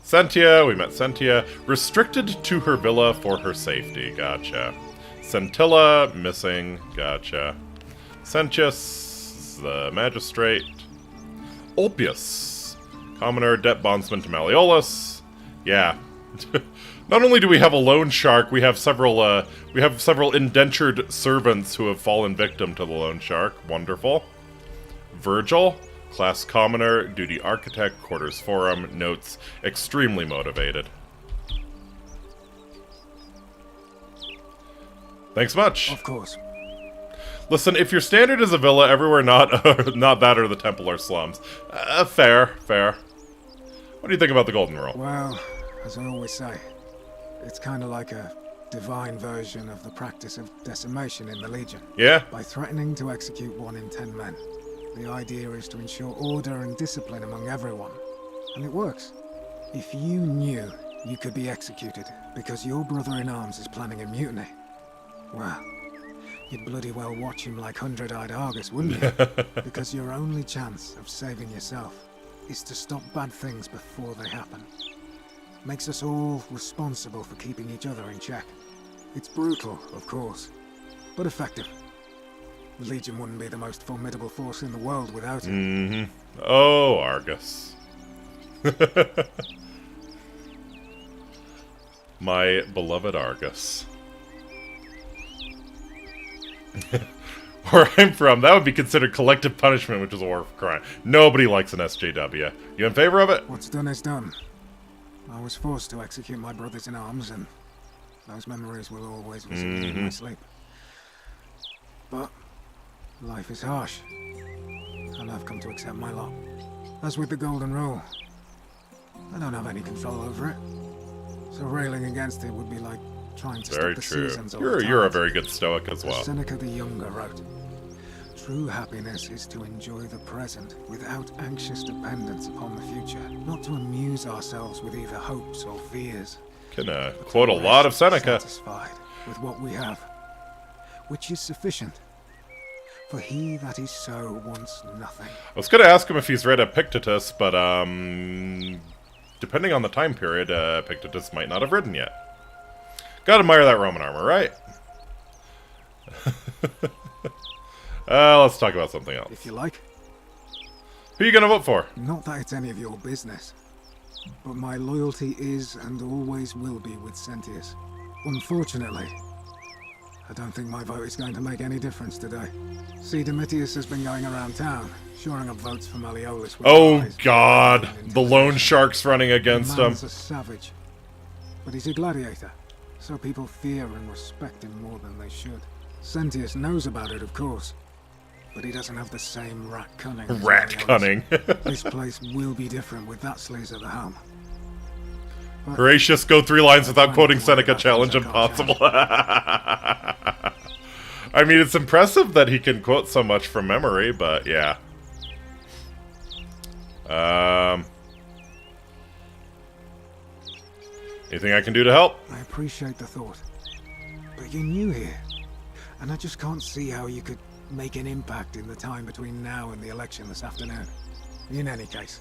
Sentia, we met Sentia. Restricted to her villa for her safety. Gotcha. Scintilla, missing. Gotcha. Sentius, the magistrate. Ulpius, commoner, debt bondsman to Malleolus. Yeah. Not only do we have a loan shark, we have several indentured servants who have fallen victim to the loan shark. Wonderful. Virgil, class commoner, duty architect, quarters forum, notes, extremely motivated. Thanks much. Of course. Listen, if your standard is a villa everywhere, not that or the temple or slums. Fair. What do you think about the Golden Rule? Well, as I always say, it's kind of like a divine version of the practice of decimation in the Legion. Yeah? By threatening to execute 1 in 10 men, the idea is to ensure order and discipline among everyone. And it works. If you knew you could be executed because your brother-in-arms is planning a mutiny, well, you'd bloody well watch him like 100-eyed Argus, wouldn't you? Because your only chance of saving yourself is to stop bad things before they happen. Makes us all responsible for keeping each other in check. It's brutal, of course, but effective. The Legion wouldn't be the most formidable force in the world without it. Mm-hmm. Oh, Argus. My beloved Argus. Where I'm from, that would be considered collective punishment, which is a war crime. Nobody likes an SJW. You in favor of it? What's done is done. I was forced to execute my brothers in arms, and those memories will always visit me in my sleep. But life is harsh, and I've come to accept my lot. As with the Golden Rule, I don't have any control over it, so railing against it would be like trying to stop the seasons. You're a very good Stoic as well. Seneca the Younger wrote, "True happiness is to enjoy the present without anxious dependence upon the future, not to amuse ourselves with either hopes or fears. Can quote a lot of Seneca. Satisfied with what we have, which is sufficient. For he that is so wants nothing." I was going to ask him if he's read Epictetus, but depending on the time period, Epictetus might not have written yet. Gotta admire that Roman armor, right? Let's talk about something else. If you like. Who are you gonna vote for? Not that it's any of your business, but my loyalty is and always will be with Sentius. Unfortunately, I don't think my vote is going to make any difference today. See, Domitius has been going around town, shoring up votes for Malleolus. Oh God, the loan shark's running against him. He's a savage, but he's a gladiator, so people fear and respect him more than they should. Sentius knows about it, of course, but he doesn't have the same rat cunning. Rat cunning. This place will be different with that sleaze at the helm. But Horatius, go 3 lines without quoting Seneca, challenge impossible. I mean, it's impressive that he can quote so much from memory, but yeah. Anything I can do to help? I appreciate the thought, but you're new here, and I just can't see how you could make an impact in the time between now and the election this afternoon. In any case,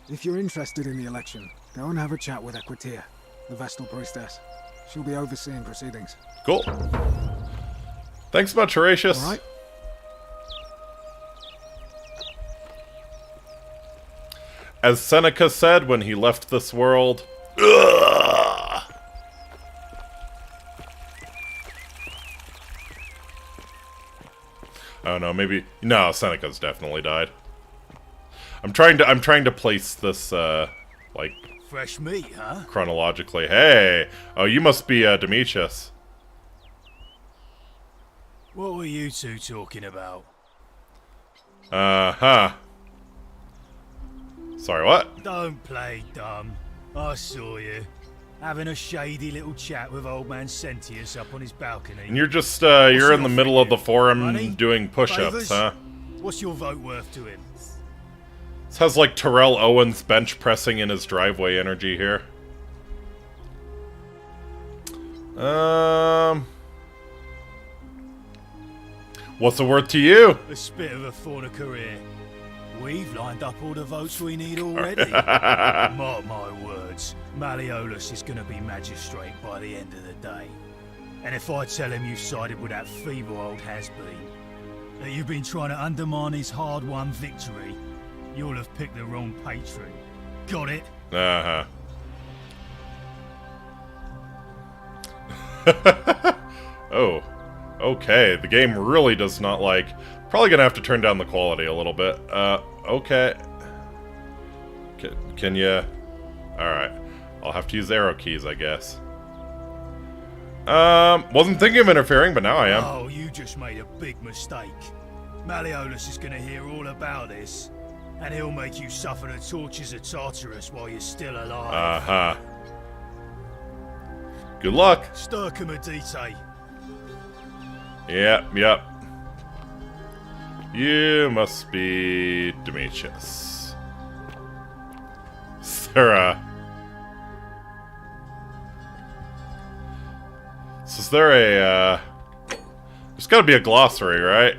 if you're interested in the election, go and have a chat with Equitia, the Vestal Priestess. She'll be overseeing proceedings. Cool. Thanks much, Horatius. All right. As Seneca said when he left this world, Ugh. I don't know, maybe... No, Seneca's definitely died. I'm trying to place this, like... Fresh meat, huh? Chronologically. Hey! Oh, you must be, Demetrius. What were you two talking about? Uh-huh. Sorry, what? Don't play dumb. I saw you. Having a shady little chat with old man Sentius up on his balcony. And you're just, you're in the middle of the forum Money? doing push-ups, Favours? huh? What's your vote worth to him? This has, like, Terrell Owens bench pressing in his driveway energy here. What's it worth to you? A spit of a for a career. We've lined up all the votes we need already. Mark my words, Malleolus is going to be magistrate by the end of the day. And if I tell him you sided with that feeble old has-been, that you've been trying to undermine his hard-won victory, you'll have picked the wrong patron. Got it? Uh-huh. Oh. Okay, the game really does not like... Probably gonna have to turn down the quality a little bit. Okay. Can you... Alright. I'll have to use arrow keys, I guess. Wasn't thinking of interfering, but now I am. Oh, you just made a big mistake. Malleolus is gonna hear all about this, and he'll make you suffer the tortures of Tartarus while you're still alive. Uh-huh. Good luck. Stircum Adite. Yep. You must be Demetrius. Sarah. So is there a, there's gotta be a glossary, right?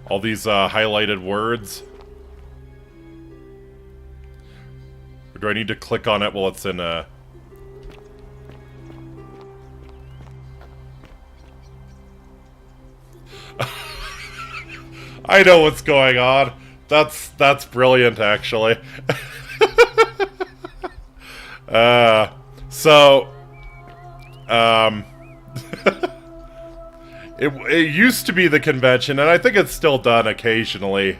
All these, highlighted words. Or do I need to click on it while it's in, I know what's going on. That's brilliant, actually. It used to be the convention, and I think it's still done occasionally.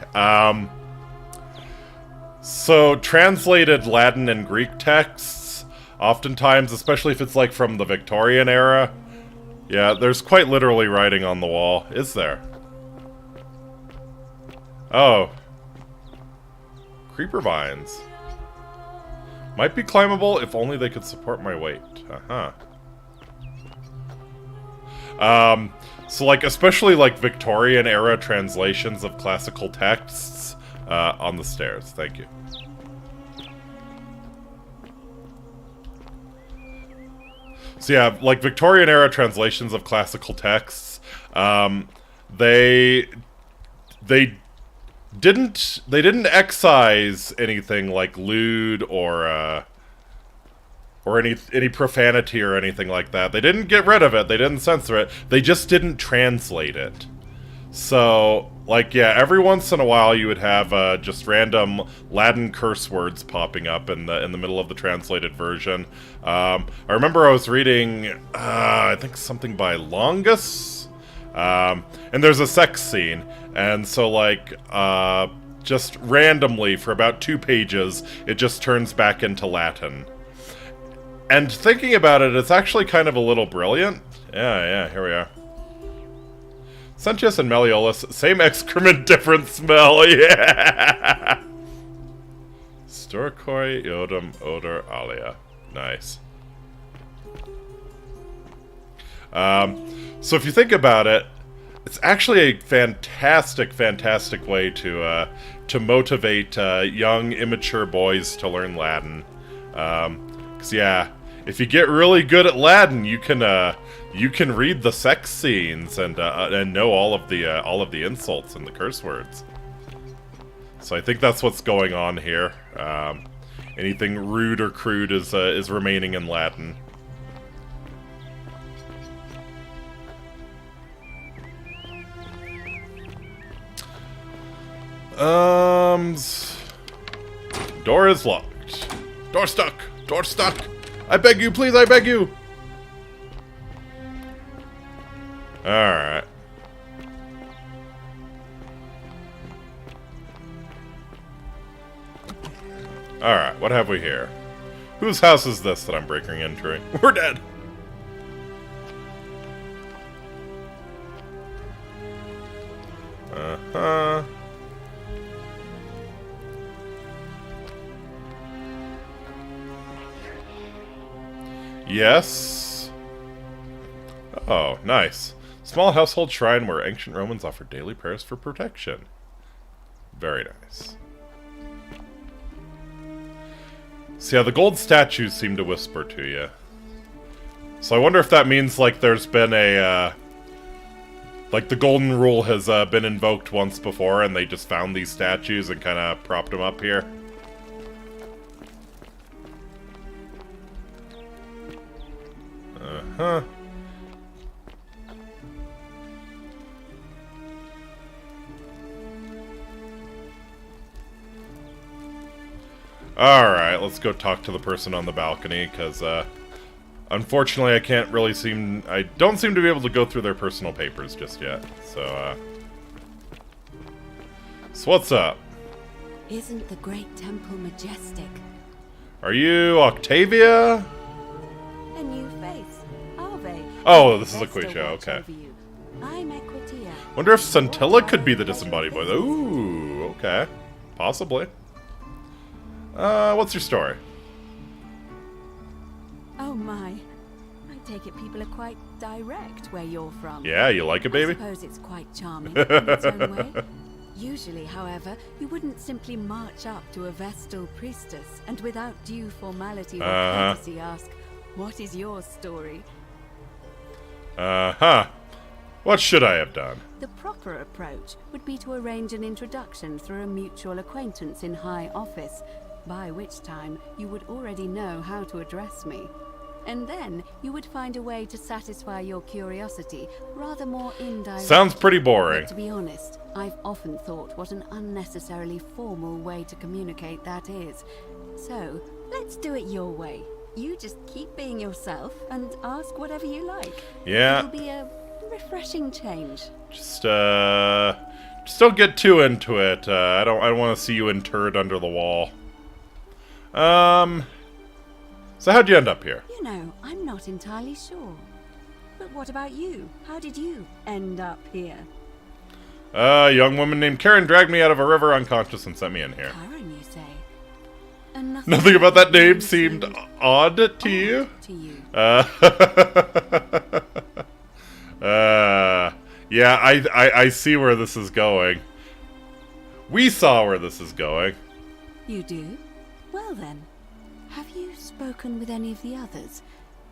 So translated Latin and Greek texts, oftentimes, especially if it's like from the Victorian era. Yeah, there's quite literally writing on the wall. Is there? Oh. Creeper vines. Might be climbable if only they could support my weight. Uh-huh. So like, especially like Victorian era translations of classical texts, on the stairs. Thank you. So yeah, like Victorian era translations of classical texts, they didn't excise anything like lewd or any profanity or anything like that. They didn't get rid of it. They didn't censor it. They just didn't translate it. So, like, yeah, every once in a while you would have just random Latin curse words popping up in the middle of the translated version. I remember I was reading, I think something by Longus, and there's a sex scene, and so, like, just randomly for about 2 pages, it just turns back into Latin. And thinking about it, it's actually kind of a little brilliant. Yeah, here we are. Sentius and Malleolus, same excrement, different smell, yeah! Storkoi, Iodum, Odor, Alia. Nice. So if you think about it, it's actually a fantastic way to motivate young, immature boys to learn Latin. 'Cause yeah, if you get really good at Latin, you can read the sex scenes and know all of the insults and the curse words. So I think that's what's going on here. Anything rude or crude is remaining in Latin. Door is locked. Door stuck! Door stuck! I beg you, please, I beg you! Alright. Alright, what have we here? Whose house is this that I'm breaking into? We're dead! Uh-huh. Yes. Oh, nice. Small household shrine where ancient Romans offered daily prayers for protection. Very nice. So yeah, the gold statues seem to whisper to you. So I wonder if that means, like, there's been a, like, the golden rule has been invoked once before, and they just found these statues and kind of propped them up here. Uh-huh. Alright, let's go talk to the person on the balcony, because, unfortunately I don't seem to be able to go through their personal papers just yet, so what's up? Isn't the great temple majestic? Are you Octavia? A new face, Ave. Oh, this is Aquatia, okay. I'm Equitia. Wonder if Scintilla could be the disembodied voice. Ooh, okay. Possibly. What's your story? Oh my. I take it people are quite direct where you're from. Yeah, you like it, baby? I suppose it's quite charming in its own way. Usually, however, you wouldn't simply march up to a Vestal priestess and without due formality or courtesy ask, "What is your story?" What should I have done? The proper approach would be to arrange an introduction through a mutual acquaintance in high office, by which time you would already know how to address me. And then you would find a way to satisfy your curiosity, rather more indirectly. Sounds pretty boring. But to be honest, I've often thought what an unnecessarily formal way to communicate that is. So, let's do it your way. You just keep being yourself and ask whatever you like. Yeah. It'll be a refreshing change. Just don't get too into it. I don't want to see you interred under the wall. So how'd you end up here? You know, I'm not entirely sure. But what about you? How did you end up here? A young woman named Karen dragged me out of a river unconscious and sent me in here. Karen, you say? And nothing about that name seemed odd to you? To you. Yeah, I see where this is going. We saw where this is going. You do? Well then, have you spoken with any of the others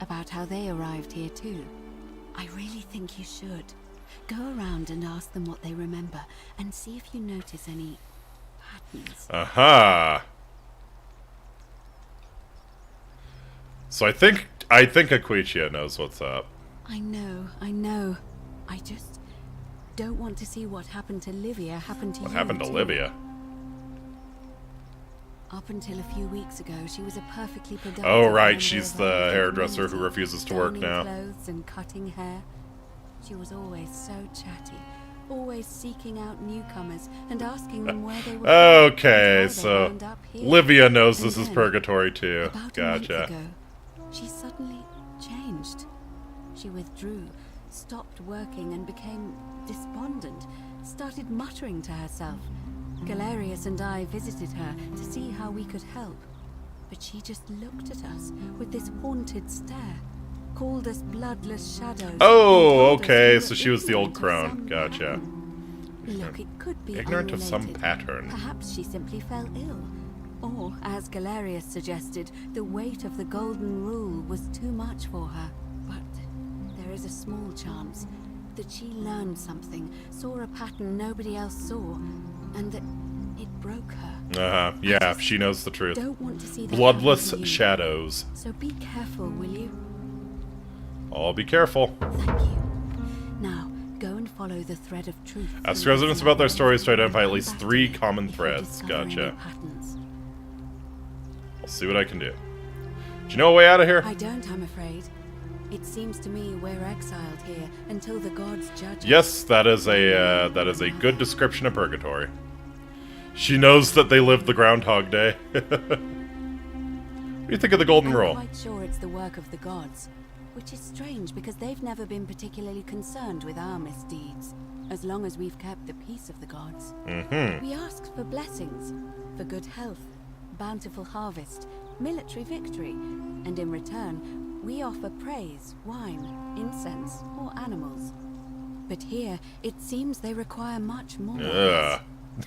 about how they arrived here too? I really think you should. Go around and ask them what they remember, and see if you notice any patterns. Aha. So I think Aquatia knows what's up. I know. I just don't want to see what happened to Livia happen to you. What happened to Livia? Up until a few weeks ago, she was a perfectly productive. Oh right, she's the hairdresser who refuses to work now. Clothes and cutting hair. She was always so chatty, always seeking out newcomers and asking them where they were. Okay, so Livia knows this is purgatory too. Gotcha. Ago, she suddenly changed. She withdrew, stopped working, and became despondent. Started muttering to herself. Galerius and I visited her to see how we could help, but she just looked at us with this haunted stare, called us bloodless shadows. Oh, okay, so she was the old crone. Gotcha. Look, it could be ignorant of some unrelated. pattern. Perhaps she simply fell ill. Or, as Galerius suggested, the weight of the golden rule was too much for her. But there is a small chance that she learned something, saw a pattern nobody else saw, and that it broke her. Yeah, she knows the truth. Don't want to see that Bloodless happen to you. shadows. So be careful, will you? I'll be careful. Thank you. Now, go and follow the thread of truth. Ask residents about their stories to identify at least 3 common threads. Gotcha. See what I can do. Do you know a way out of here? I don't, I'm afraid. It seems to me we're exiled here until the gods judge us. Yes, that is a good description of purgatory. She knows that they lived the Groundhog Day. What do you think of the golden rule? I'm quite sure it's the work of the gods, which is strange because they've never been particularly concerned with our misdeeds, as long as we've kept the peace of the gods. We ask for blessings, for good health, bountiful harvest, military victory, and in return, we offer praise, wine, incense, or animals. But here, it seems they require much more.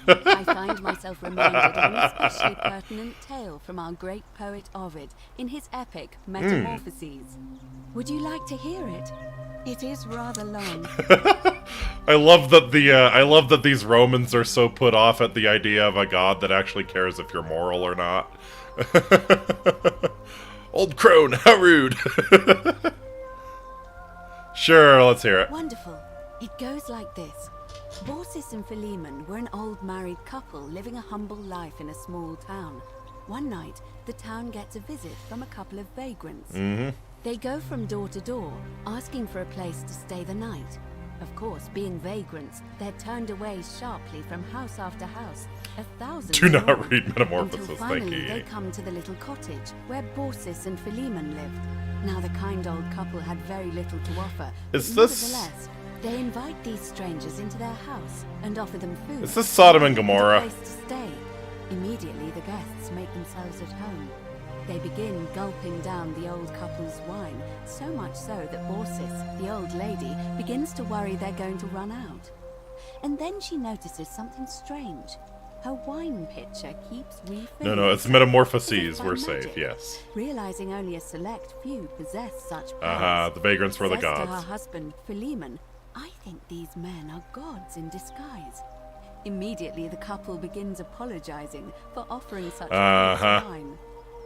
I find myself reminded of an especially pertinent tale from our great poet Ovid in his epic Metamorphoses. Would you like to hear it? It is rather long. I love that these Romans are so put off at the idea of a god that actually cares if you're moral or not. Old crone, how rude. Sure, let's hear it. Wonderful. It goes like this. Baucis and Philemon were an old married couple living a humble life in a small town. One night, the town gets a visit from a couple of vagrants. They go from door to door, asking for a place to stay the night. Of course, being vagrants, they're turned away sharply from house after house, 1,000 Do not more, read Metamorphosis, until thank finally you. they come to the little cottage where Baucis and Philemon lived. Now, the kind old couple had very little to offer, Is but this- nevertheless, they invite these strangers into their house and offer them food. Is this Sodom and a Gomorrah? place to stay. Immediately, the guests make themselves at home. They begin gulping down the old couple's wine, so much so that Baucis, the old lady, begins to worry they're going to run out. And then she notices something strange. Her wine pitcher keeps refilling. No, it's itself Metamorphoses. as if We're by safe, magic. yes. Realizing only a select few possess such powers, The vagrants were the says to her gods. husband, Philemon, I think these men are gods in disguise. Immediately, the couple begins apologizing for offering such wine.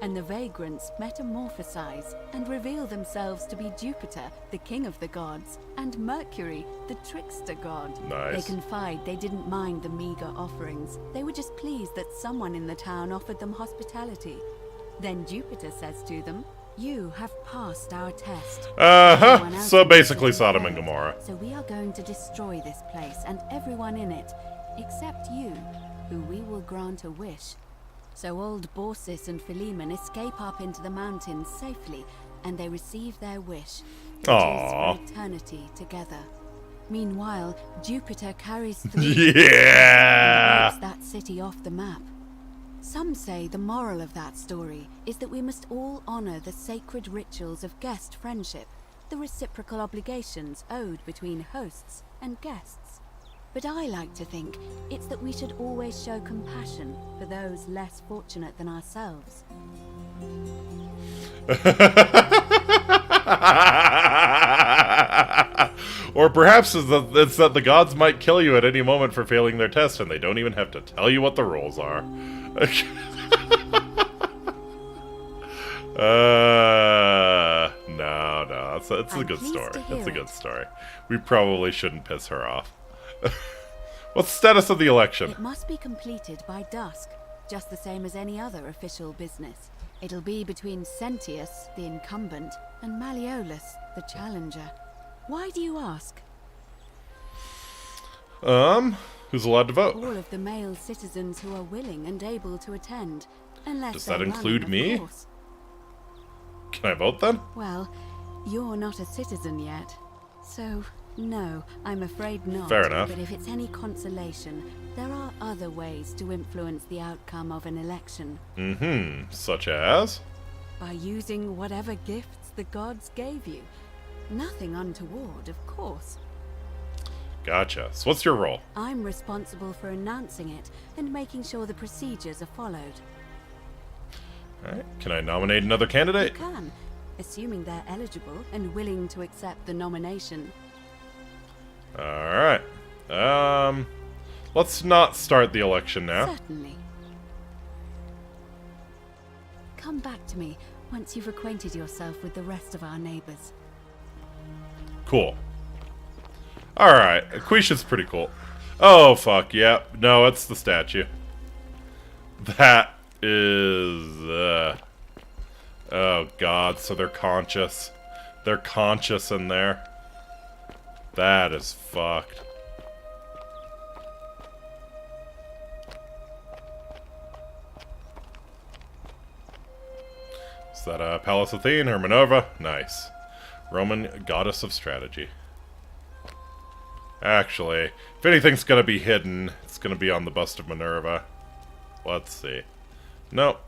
And the vagrants metamorphosize and reveal themselves to be Jupiter, the king of the gods, and Mercury, the trickster god. Nice. They confide they didn't mind the meager offerings. They were just pleased that someone in the town offered them hospitality. Then Jupiter says to them, you have passed our test. Everyone else So in the basically city Sodom and failed. Gomorrah. So we are going to destroy this place and everyone in it, except you, who we will grant a wish. So old Baucis and Philemon escape up into the mountains safely, and they receive their wish, which Aww. is for eternity together. Meanwhile, Jupiter carries through Yeah. and wipes that city off the map. Some say the moral of that story is that we must all honor the sacred rituals of guest friendship, the reciprocal obligations owed between hosts and guests. But I like to think it's that we should always show compassion for those less fortunate than ourselves. Or perhaps it's that the gods might kill you at any moment for failing their test, and they don't even have to tell you what the rules are. No, it's a I'm good pleased story. to hear It's a good it. story. We probably shouldn't piss her off. What's the status of the election? It must be completed by dusk, just the same as any other official business. It'll be between Sentius, the incumbent, and Malleolus, the challenger. Why do you ask? Who's allowed to vote? All of the male citizens who are willing and able to attend, unless Does that they're include running, of me? course. Can I vote then? Well, you're not a citizen yet, so no, I'm afraid not. Fair enough. But if it's any consolation, there are other ways to influence the outcome of an election. Such as? By using whatever gifts the gods gave you. Nothing untoward, of course. Gotcha. So what's your role? I'm responsible for announcing it and making sure the procedures are followed. Alright. Can I nominate another candidate? You can, assuming they're eligible and willing to accept the nomination. Alright. Let's not start the election now. Certainly. Come back to me once you've acquainted yourself with the rest of our neighbors. Cool. Alright. Aquisha's pretty cool. Oh, fuck. Yep. No, it's the statue. That is... Oh god, so they're conscious. They're conscious in there. That is fucked. Is that Pallas Athene or Minerva? Nice. Roman goddess of strategy. Actually, if anything's gonna be hidden, it's gonna be on the bust of Minerva. Let's see. Nope.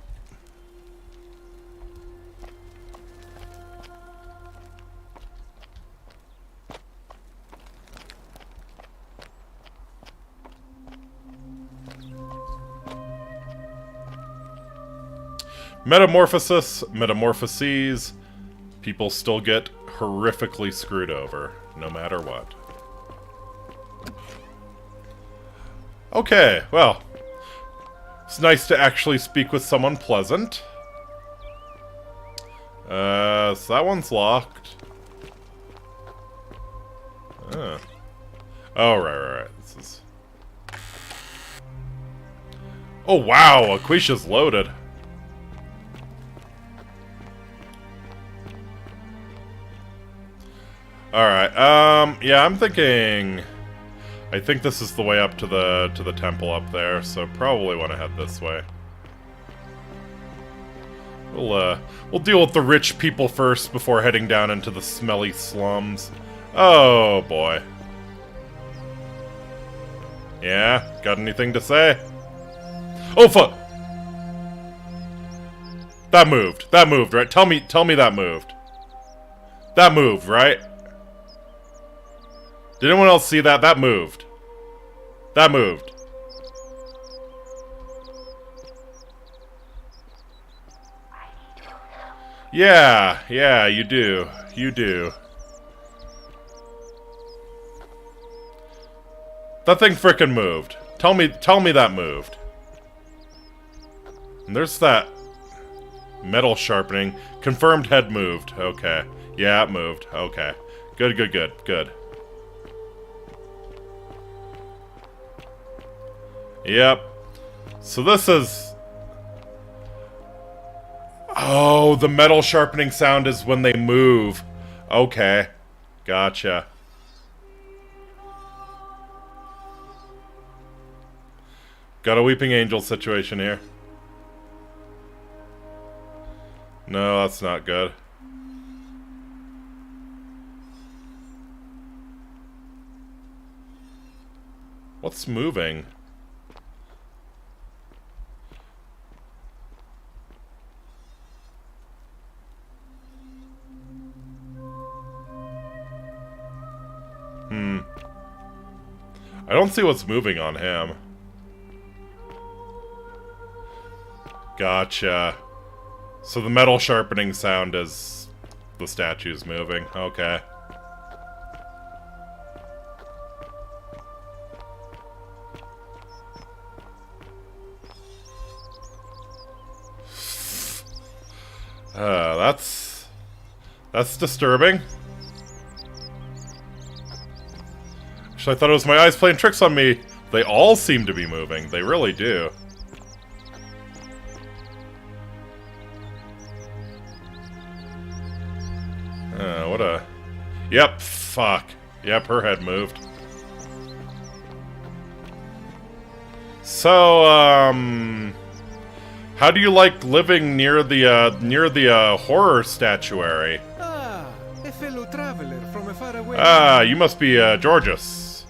Metamorphoses, people still get horrifically screwed over, no matter what. Okay, well, it's nice to actually speak with someone pleasant. So that one's locked. Oh, right. This is... Oh, wow, Aquisha's loaded. Alright, yeah, I'm thinking... I think this is the way up to the temple up there, so probably want to head this way. We'll deal with the rich people first before heading down into the smelly slums. Oh, boy. Yeah? Got anything to say? Oh, fuck! That moved, right? Tell me that moved. That moved, right? Did anyone else see that? That moved. That moved. Yeah, you do. You do. That thing frickin' moved. Tell me that moved. And there's that metal sharpening. Confirmed head moved. Okay. Yeah, it moved. Okay. Good. Yep. So this is... Oh, the metal sharpening sound is when they move. Okay. Gotcha. Got a Weeping Angel situation here. No, that's not good. What's moving? I don't see what's moving on him. Gotcha. So the metal sharpening sound is the statue's moving. Okay. That's disturbing. Actually, I thought it was my eyes playing tricks on me. They all seem to be moving. They really do. What a... Yep, fuck. Yep, her head moved. So, how do you like living near the horror statuary? Ah, a fellow traveler from a faraway... Ah, you must be, Georgius.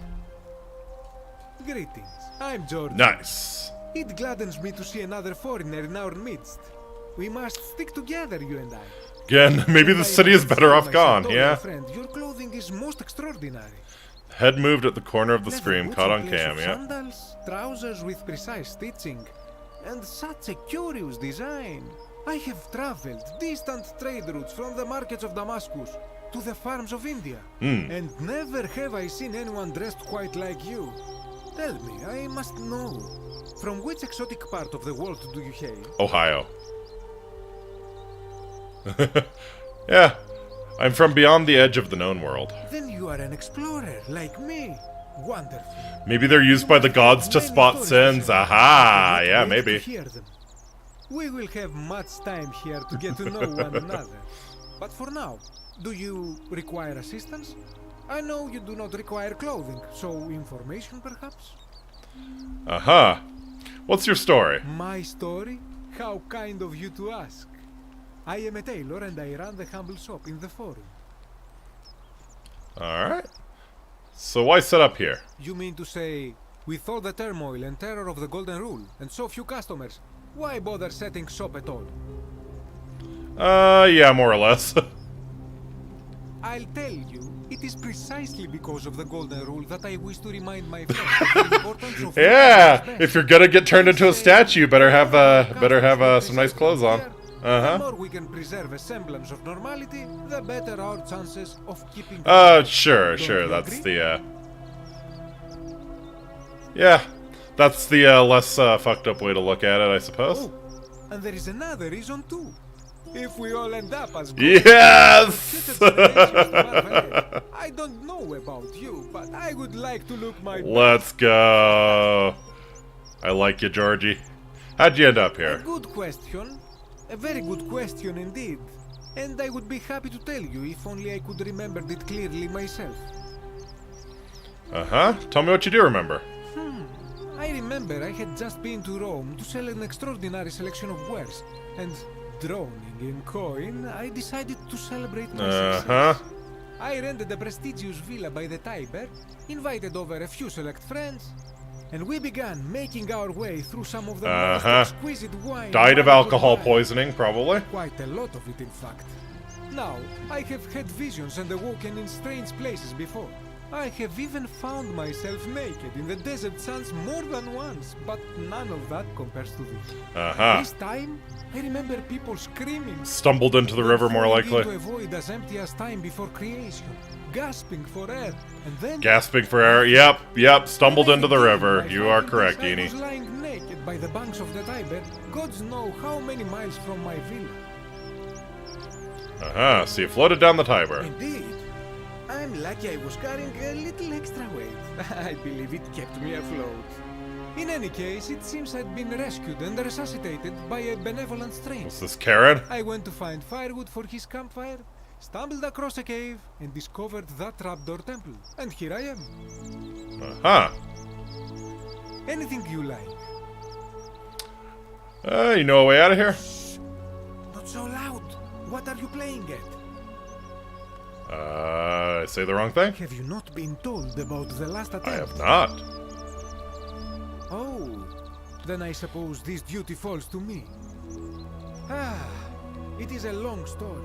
Greetings, I'm George. Nice. It gladdens me to see another foreigner in our midst. We must stick together, you and I. Again, maybe the city is better off gone, yeah? Friend, your clothing is most extraordinary. Head moved at the corner of the scream, caught on cam, yeah? Sandals, trousers with precise stitching, and such a curious design. I have traveled distant trade routes from the markets of Damascus to the farms of India, and never have I seen anyone dressed quite like you. Tell me, I must know, from which exotic part of the world do you hail? Ohio. Yeah, I'm from beyond the edge of the known world. Then you are an explorer, like me. Wonderful. Maybe they're used by the gods to spot sins. Aha! Yeah, maybe. We will have much time here to get to know one another. But for now, do you require assistance? I know you do not require clothing, so information perhaps? Uh-huh. What's your story? My story? How kind of you to ask. I am a tailor and I run the humble shop in the forum. Alright. So why set up here? You mean to say, with all the turmoil and terror of the Golden Rule, and so few customers, why bother setting shop at all? Yeah, more or less. I'll tell you, it is precisely because of the Golden Rule that I wish to remind my friends of the importance of... Yeah, if you're gonna get turned into a statue, you better have some nice clothes on. The more we can preserve a semblance of normality, the better our chances of keeping... Sure, that's the, yeah, that's the, less, fucked up way to look at it, I suppose. Oh, and there is another reason, too. If we all end up as... Yes! I don't know about you, but I would like to look my... Let's go. I like you, Georgie. How'd you end up here? A good question. A very good question indeed. And I would be happy to tell you if only I could remember it clearly myself. Uh-huh. Tell me what you do remember. I remember I had just been to Rome to sell an extraordinary selection of wares, and drowning in coin, I decided to celebrate my success. I rented a prestigious villa by the Tiber, invited over a few select friends, and we began making our way through some of the most exquisite wine. Died of alcohol poisoning, probably. Quite a lot of it, in fact. Now, I have had visions and awoken in strange places before. I have even found myself naked in the desert sands more than once, but none of that compares to this. This time, I remember people screaming. Stumbled into the river, more likely. To avoid as empty as time before creation, gasping for air, and then... Gasping for air, yep, stumbled into the river. You are correct, Dini. I was lying naked by the banks of the Tiber, gods know how many miles from my villa. So you floated down the Tiber. Indeed. I'm lucky I was carrying a little extra weight. I believe it kept me afloat. In any case, it seems I'd been rescued and resuscitated by a benevolent stranger. Was this Karen? I went to find firewood for his campfire, stumbled across a cave, and discovered that trapdoor temple. And here I am. Anything you like. You know a way out of here? Shh. Not so loud. What are you playing at? I say the wrong thing? Have you not been told about the last attempt? I have not. Oh, then I suppose this duty falls to me. It is a long story.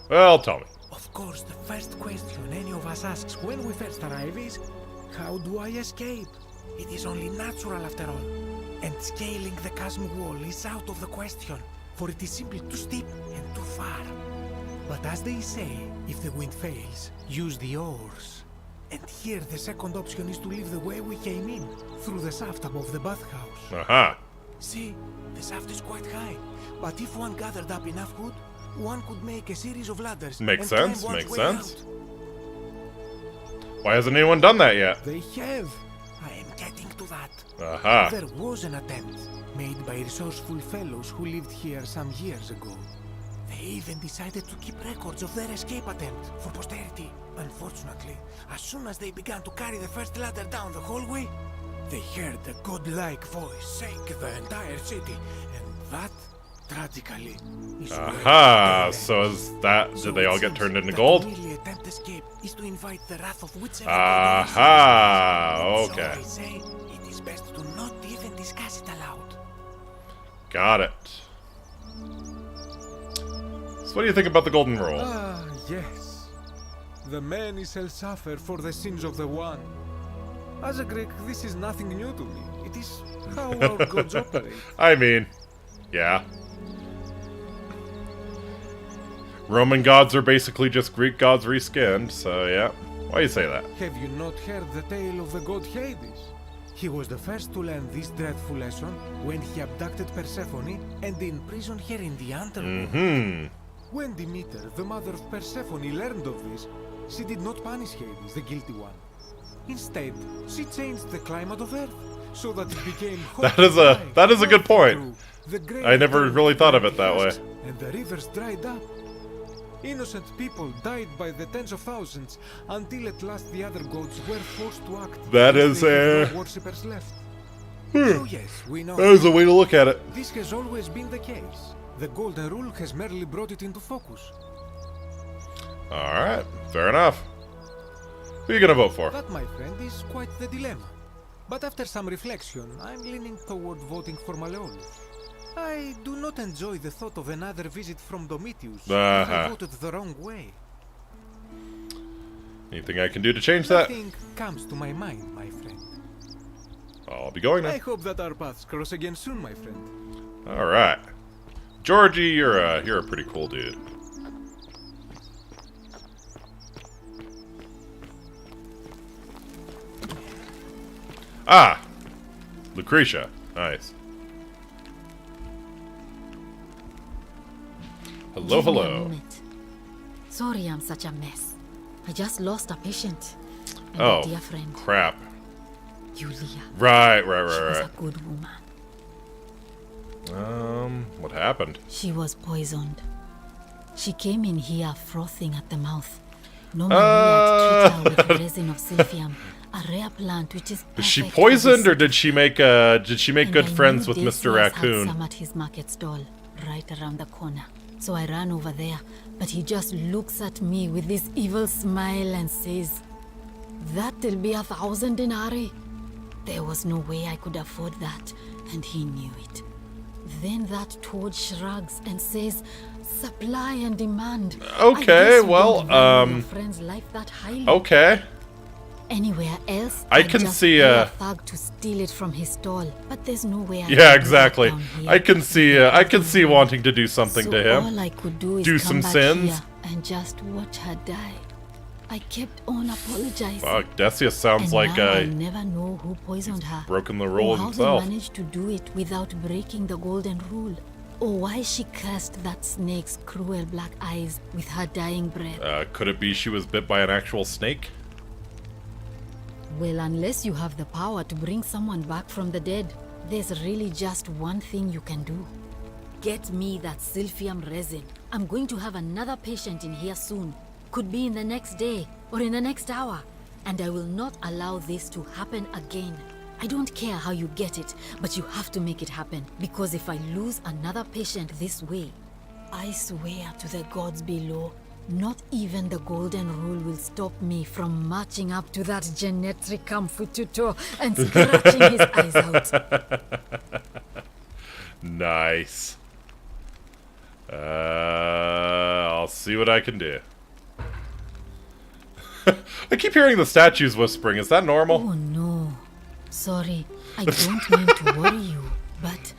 Well, tell me. Of course, the first question any of us asks when we first arrive is, how do I escape? It is only natural after all. And scaling the chasm wall is out of the question, for it is simply too steep and too far. But as they say, if the wind fails, use the oars. And here the second option is to leave the way we came in, through the shaft above the bathhouse. See, the shaft is quite high, but if one gathered up enough wood, one could make a series of ladders. Makes sense, makes sense. Why hasn't anyone done that yet? They have. I am getting to that. There was an attempt, made by resourceful fellows who lived here some years ago. They even decided to keep records of their escape attempt for posterity. Unfortunately, as soon as they began to carry the first ladder down the hallway, they heard a godlike voice shake the entire city, and that, tragically, is so is that... Did they all get turned into gold? The only attempt escape is to invite the wrath of whichever okay. So I say, it is best to not even discuss it aloud. Got it. So what do you think about the Golden Rule? Yes. The many shall suffer for the sins of the one. As a Greek, this is nothing new to me. It is how our gods operate. I mean, yeah. Roman gods are basically just Greek gods reskinned, so yeah. Why do you say that? Have you not heard the tale of the god Hades? He was the first to learn this dreadful lesson when he abducted Persephone and imprisoned her in the underworld. When Demeter, the mother of Persephone, learned of this, she did not punish Hades, the guilty one. Instead, she changed the climate of Earth, so that it became That is a good point. The great I never really thought of it that way. and the rivers dried up. Innocent people died by the tens of thousands until at last the other gods were forced to act. That as is they had a- no worshippers left. So yes, we know. That is a way to look at it. This has always been the case. The Golden Rule has merely brought it into focus. Alright, fair enough. Who are you gonna vote for? That, my friend, is quite the dilemma. But after some reflection, I'm leaning toward voting for Malleolus. I do not enjoy the thought of another visit from Domitius. I voted the wrong way. Anything I can do to change that? Nothing comes to my mind, my friend. I'll be going I now. hope that our paths cross again soon, my friend. Alright. Georgie, you're a pretty cool dude. Ah! Lucretia. Nice. Hello, Give me a hello. moment. Sorry I'm such a mess. I just lost a patient. And Oh, a dear friend, crap. Julia. Right. She was a good woman. What happened? She was poisoned. She came in here frothing at the mouth. Normally I'd treat her with resin of silphium, a rare plant which is Is she perfect for poisoned, this. or did she make And good I friends knew with Mr. Decius had Raccoon? some at his market stall, right around the corner. So I ran over there, but he just looks at me with this evil smile and says, "That'll be 1,000 denarii." There was no way I could afford that, and he knew it. Then that toad shrugs and says, "Supply and demand." Okay, I guess you well, don't value your friend's life that highly. Okay. Anywhere else, I I'd can just see, pay a thug to steal it from his stall, but there's no way I Yeah, can do that exactly. down here. I can see wanting to do something So to him. all I could do is Do come some back sins. here and just watch her die. I kept on apologizing. Fuck, Decius sounds and like now I'll never know who poisoned her. broken the or rule how himself. they managed to do it without breaking the golden rule. Or why she cursed that snake's cruel black eyes with her dying breath. Could it be she was bit by an actual snake? Well, unless you have the power to bring someone back from the dead, there's really just one thing you can do. Get me that silphium resin. I'm going to have another patient in here soon. Could be in the next day or in the next hour. And I will not allow this to happen again. I don't care how you get it, but you have to make it happen. Because if I lose another patient this way, I swear to the gods below, not even the golden rule will stop me from marching up to that genetricum fututo and scratching his eyes out. Nice. I'll see what I can do. I keep hearing the statues whispering. Is that normal? Oh no. Sorry, I don't mean to worry you, but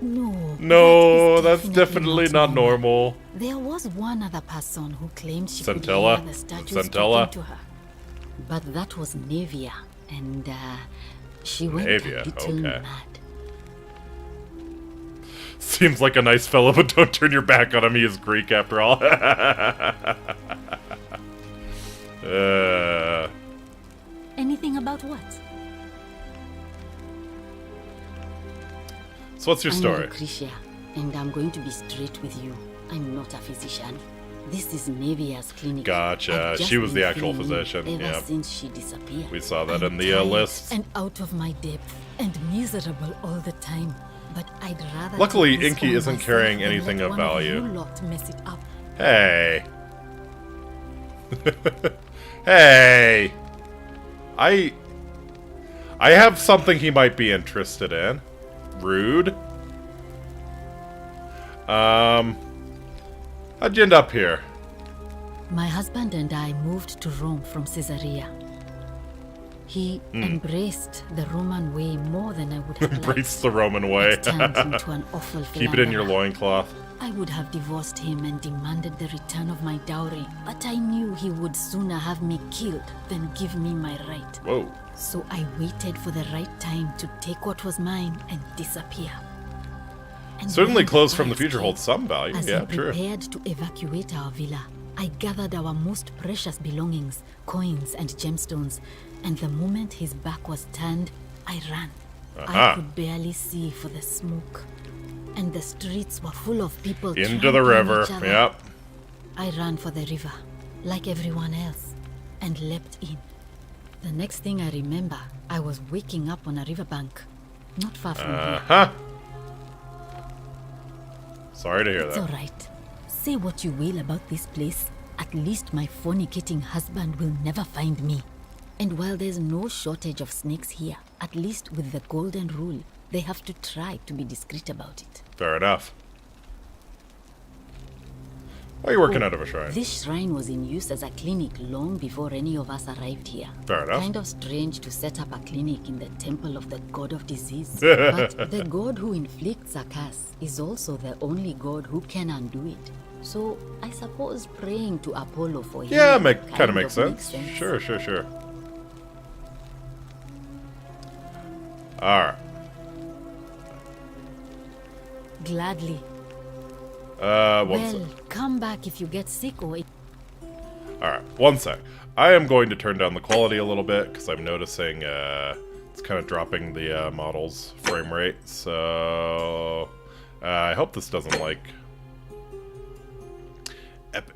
no. No, that's definitely not normal. There was one other person who claimed she Centella? could hear the statues Centella? talking to her. But that was Nevia, and she went Navia, a little okay. mad. Seems like a nice fellow, but don't turn your back on him. He is Greek after all. Anything about what? So what's your I'm story? Lucretia, and I'm going to be straight with you. I'm not a physician. This is Nevia's clinic. Gotcha. I've just She was the been actual filling in physician, Ever yep. since she disappeared. We saw that I'm in the tired list. And out of my depth, and miserable all the time. But I'd rather. Luckily, take this Inky on isn't myself carrying than anything let of one value. you lot mess it up. Hey. Hey. I have something he might be interested in. Rude. How'd you end up here? My husband and I moved to Rome from Caesarea. He embraced the Roman way more than I would have liked. Embrace the Roman way. It turned into an awful Keep it in your philanderer. loincloth. I would have divorced him and demanded the return of my dowry, but I knew he would sooner have me killed than give me my right. Whoa. So I waited for the right time to take what was mine and disappear. And Certainly when clothes from the price future came, hold some value. as Yeah, we true. prepared to evacuate our villa, I gathered our most precious belongings, coins and gemstones, and the moment his back was turned, I ran. I could barely see for the smoke. And the streets were full of people Into the trampling river, each other. yep. I ran for the river, like everyone else, and leapt in. The next thing I remember, I was waking up on a riverbank, not far from here. Sorry to hear It's that. all right. Say what you will about this place. At least my fornicating husband will never find me. And while there's no shortage of snakes here, at least with the golden rule, they have to try to be discreet about it. Fair enough. Why are you working out of a shrine? This shrine was in use as a clinic long before any of us arrived here. Fair enough. Kind of strange to set up a clinic in the temple of the god of disease. But the god who inflicts a curse is also the only god who can undo it. So I suppose praying to Apollo for him Yeah, kind of makes sense. Sure. Alright. Gladly. One sec. Well, come back if you get sick or... Alright, one sec. I am going to turn down the quality a little bit, because I'm noticing it's kind of dropping the model's frame rate, so... I hope this doesn't, like... Epic.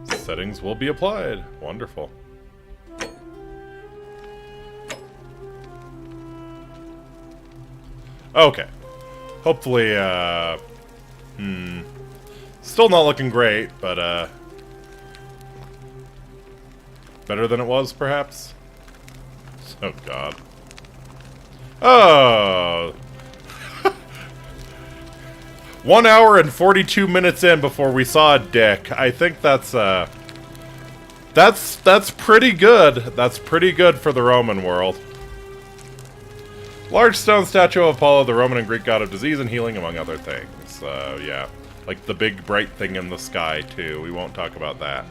Settings will be applied. Wonderful. Okay. Hopefully, still not looking great, but, better than it was, perhaps? Oh, God. Oh! 1 hour and 42 minutes in before we saw a dick. I think that's pretty good. That's pretty good for the Roman world. Large stone statue of Apollo, the Roman and Greek god of disease and healing, among other things. Yeah. Like the big bright thing in the sky, too. We won't talk about that.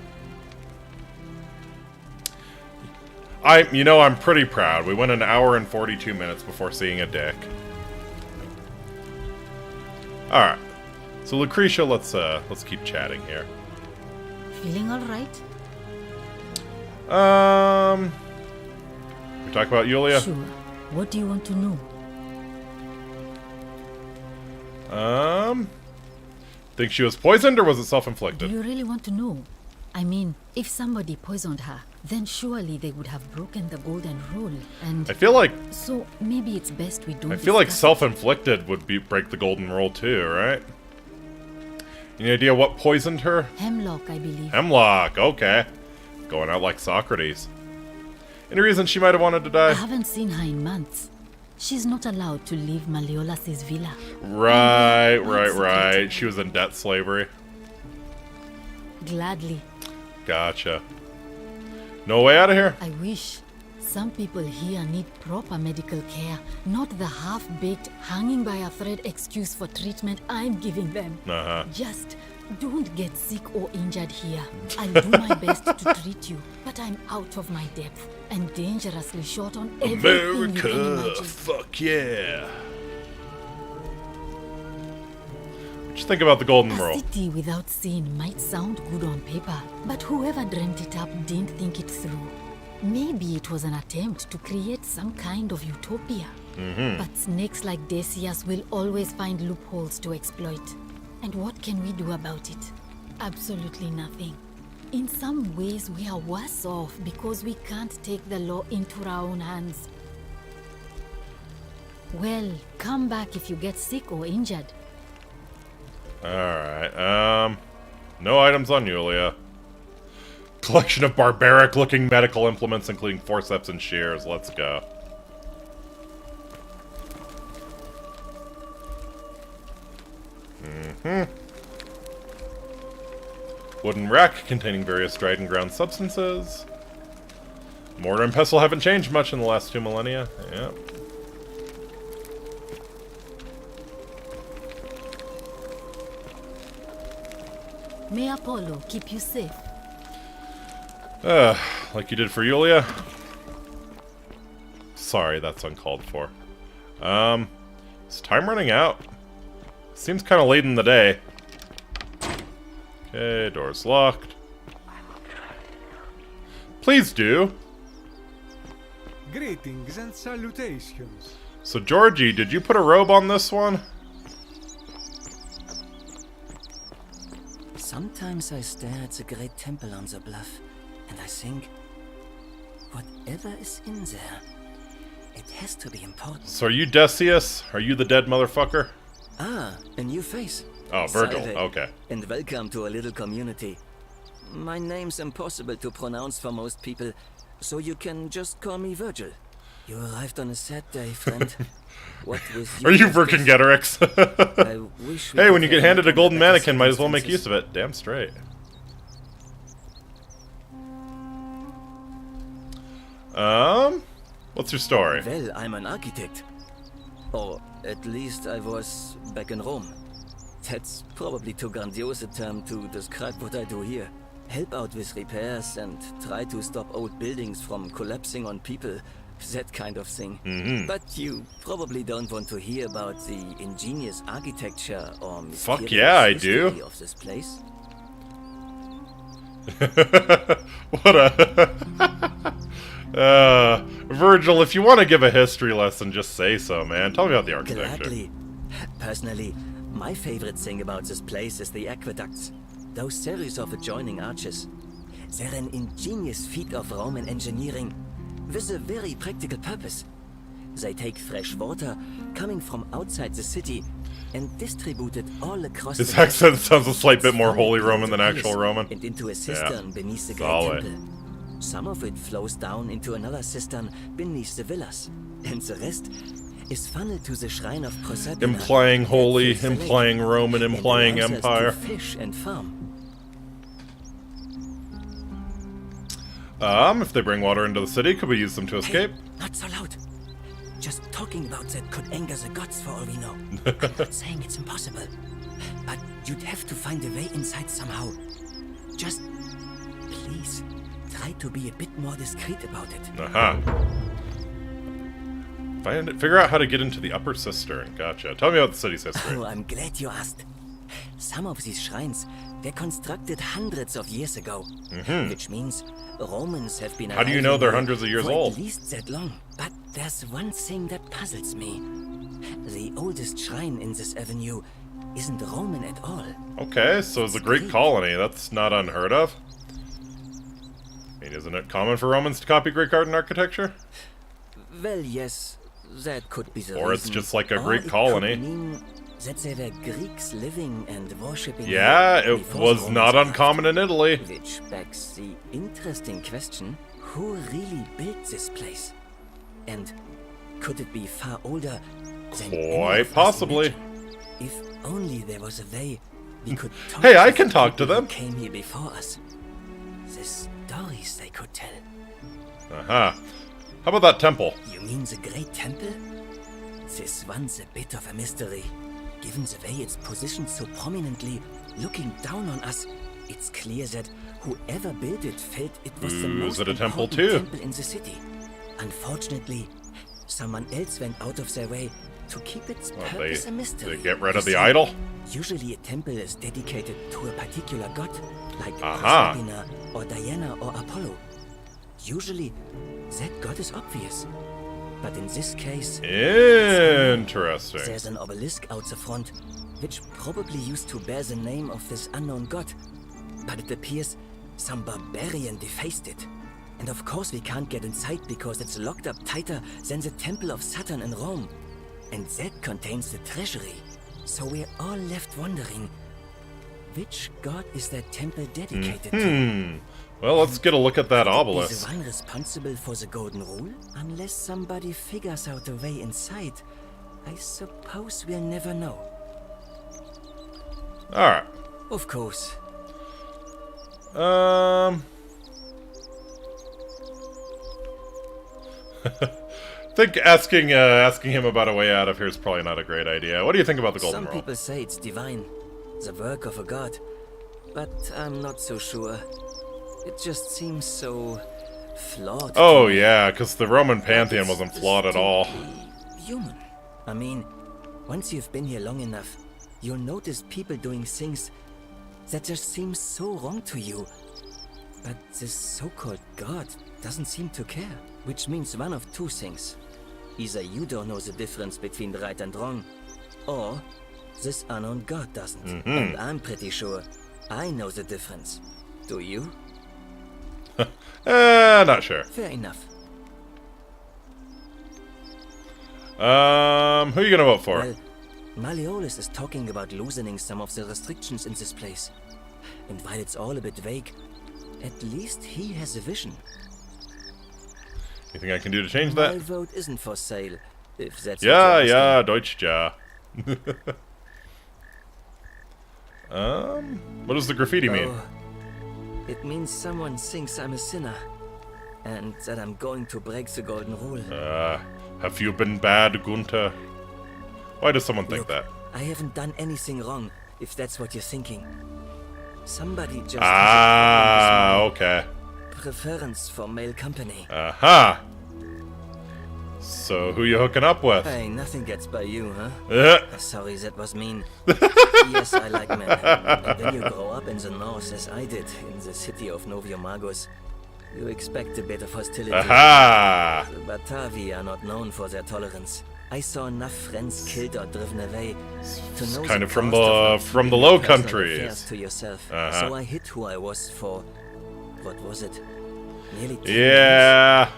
I'm pretty proud. We went an hour and 42 minutes before seeing a dick. Alright. So Lucretia, let's keep chatting here. Feeling alright? We talk about Yulia? Sure. What do you want to know? Think she was poisoned or was it Do self-inflicted? you really want to know? I mean, if somebody poisoned her, then surely they would have broken the golden rule, and... I feel like... So, maybe it's best we don't... I feel like discuss it. self-inflicted would break the golden rule too, right? Any idea what poisoned her? Hemlock, I believe. Hemlock, okay. Going out like Socrates. Any reason she might have wanted to I die? haven't seen her in months. She's not allowed to leave Malleolas' villa. Right. She was in debt slavery. Gladly. Gotcha. No way out of here? I wish. Some people here need proper medical care, not the half-baked, hanging by a thread excuse for treatment I'm giving them. Uh-huh. Just don't get sick or injured here. I'll do my best to treat you, but I'm out of my depth and dangerously short on everything you can imagine. Fuck yeah. What you think about the golden A rule? city without sin might sound good on paper, but whoever dreamt it up didn't think it through. Maybe it was an attempt to create some kind of utopia. But snakes like Decius will always find loopholes to exploit. And what can we do about it? Absolutely nothing. In some ways, we are worse off because we can't take the law into our own hands. Well, come back if you get sick or injured. Alright, no items on Yulia. Collection of barbaric-looking medical implements, including forceps and shears. Let's go. Wooden rack containing various dried and ground substances. Mortar and pestle haven't changed much in the last 2 millennia. Yep. May Apollo keep you safe. Like you did for Yulia? Sorry, that's uncalled for. Is time running out? Seems kind of late in the day. Okay, door's locked. Please do. Greetings and salutations. So, Georgie, did you put a robe on this one? Sometimes I stare at the great temple on the bluff, and I think, whatever is in there, it has to be important. So are you Decius? Are you the dead motherfucker? Ah, a new face. Oh, Virgil, Salve, okay. And welcome to a little community. My name's impossible to pronounce for most people, so you can just call me Virgil. You arrived on a sad day, friend. What with you? Are you Vercingetorix? I wish we Hey, could when you get have handed a golden better mannequin, might as well make circumstances. use of it. Damn straight. What's your story? Well, I'm an architect. Or at least I was back in Rome. That's probably too grandiose a term to describe what I do here. Help out with repairs and try to stop old buildings from collapsing on people. That kind of thing. But you probably don't want to hear about the ingenious architecture or Fuck yeah, I history do. of this place. What a... Virgil, if you want to give a history lesson, just say so, man. Tell me about the architecture. Gladly. Personally, my favorite thing about this place is the aqueducts. Those series of adjoining arches. They're an ingenious feat of Roman engineering with a very practical purpose. They take fresh water coming from outside the city and distribute it all across His the accent sounds a slight bit more Holy Roman than actual Roman. and into a cistern beneath the great Solid. temple. Some of it flows down into another cistern beneath the villas, and the rest is funneled to the shrine of Proserpina. Implying holy, that fills the lake implying Roman, and implying allows us to empire. fish and farm. If they bring water into the city, could we use them to escape? Not so loud. Just talking about that could anger the gods for all we know. I'm not saying it's impossible, but you'd have to find a way inside somehow. Just please try to be a bit more discreet about it. Aha. Figure out how to get into the upper cistern. Gotcha. Tell me about the city's history. Oh, I'm glad you asked. Some of these shrines were constructed hundreds of years ago, which means Romans have been. How do you know arriving they're here hundreds of years for old? At least that long. But there's one thing that puzzles me. The oldest shrine in this avenue isn't Roman at all. Okay, so it's a Greek Greek. colony. That's not unheard of. I mean, isn't it common for Romans to copy Greek art and architecture? Well, yes, that could be the Or it's reason. just like a Or Greek it colony. could mean that there were Greeks living and worshipping. Yeah, here it before was the not Romans uncommon in Italy. arrived. Which begs the interesting question: who really built this place? And could it be far older than any Quite of us possibly. imagine? If only there was a way we could talk Hey, I to can the talk to people who them. Came here before us. The stories they could tell. Aha. How about that temple? You mean the Great Temple? This one's a bit of a mystery. Given the way it's positioned so prominently, looking down on us, it's clear that whoever built it felt it was the Ooh, most is it a temple important too? temple in the city. Unfortunately, someone else went out of their way to keep its Well, purpose a mystery. they get rid You of the see, idol? Usually a temple is dedicated to a particular god, like Aha. Proserpina or Diana or Apollo. Usually, that god is obvious. But in this case, Interesting. there's an obelisk out the front, which probably used to bear the name of this unknown god. But it appears some barbarian defaced it. And of course we can't get inside because it's locked up tighter than the Temple of Saturn in Rome. And that contains the treasury. So we're all left wondering, which god is that temple dedicated to? Well, let's get a look at that Is obelisk. the one responsible for the golden rule? Unless somebody figures out a way inside, I suppose we'll never know. Alright. Of course. Think asking him about a way out of here is probably not a great idea. What do you think about the golden Some rule? people say it's divine, the work of a god, but I'm not so sure. It just seems so flawed. to Oh me. yeah, because the Roman pantheon It's wasn't flawed at all. Human. I mean, once you've been here long enough, you'll notice people doing things that just seem so wrong to you. But this so-called god doesn't seem to care. Which means one of two things. Either you don't know the difference between right and wrong, or this unknown god doesn't. And I'm pretty sure I know the difference. Do you? Not sure. Fair enough. Who are you gonna vote for? Well, Llerose is talking about loosening some of the restrictions in this place. And while it's all a bit vague, at least he has a vision. Anything I can do to change My that? vote isn't for sale, if that's Ja, what you're ja, asking. Deutsch, ja. What does the graffiti mean? Oh, it means someone thinks I'm a sinner, and that I'm going to break the golden rule. Have you been bad, Gunther? Why does someone think that? I haven't done anything wrong, if that's what you're thinking. Somebody just Okay. preference for male company. Aha! So, who you hooking up with? Hey, nothing gets by you, huh? Sorry, that was mean. Yes, I like men. But when you grow up in the north, as I did, in the city of Noviomagos, you expect a bit of hostility. Aha! The Batavi are not known for their tolerance. I saw enough friends killed or driven away to know kind the of from cost the not Low leaving personal Countries. affairs to yourself. Uh-huh. So I hid who I was for, what was it? Nearly 10 Yeah. years.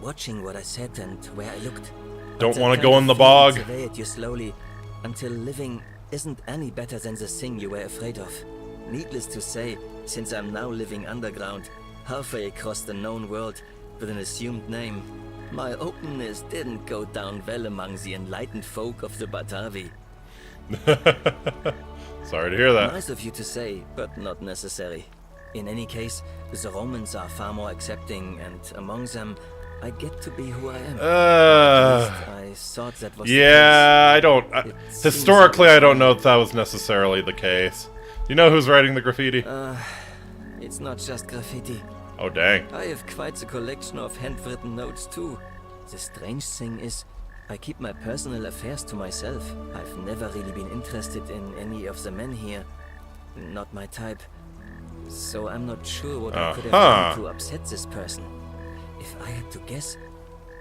Watching what I said and where I looked. Don't But want that to go kind in the of feeling bog. eats away at you slowly until living isn't any better than the thing you were afraid of. Needless to say, since I'm now living underground, halfway across the known world with an assumed name, my openness didn't go down well among the enlightened folk of the Batavi. Sorry to hear that. Nice of you to say, but not necessary. In any case, the Romans are far more accepting, and among them, I get to be who I am. At least I thought that was Yeah, I don't... It seems historically, I don't like- know if that was necessarily the case. Do you know who's writing the graffiti? It's not just graffiti. Oh, dang. I have quite a collection of handwritten notes too. The strange thing is, I keep my personal affairs to myself. I've never really been interested in any of the men here. Not my type. So I'm not sure what I could have done to upset this person. If I had to guess,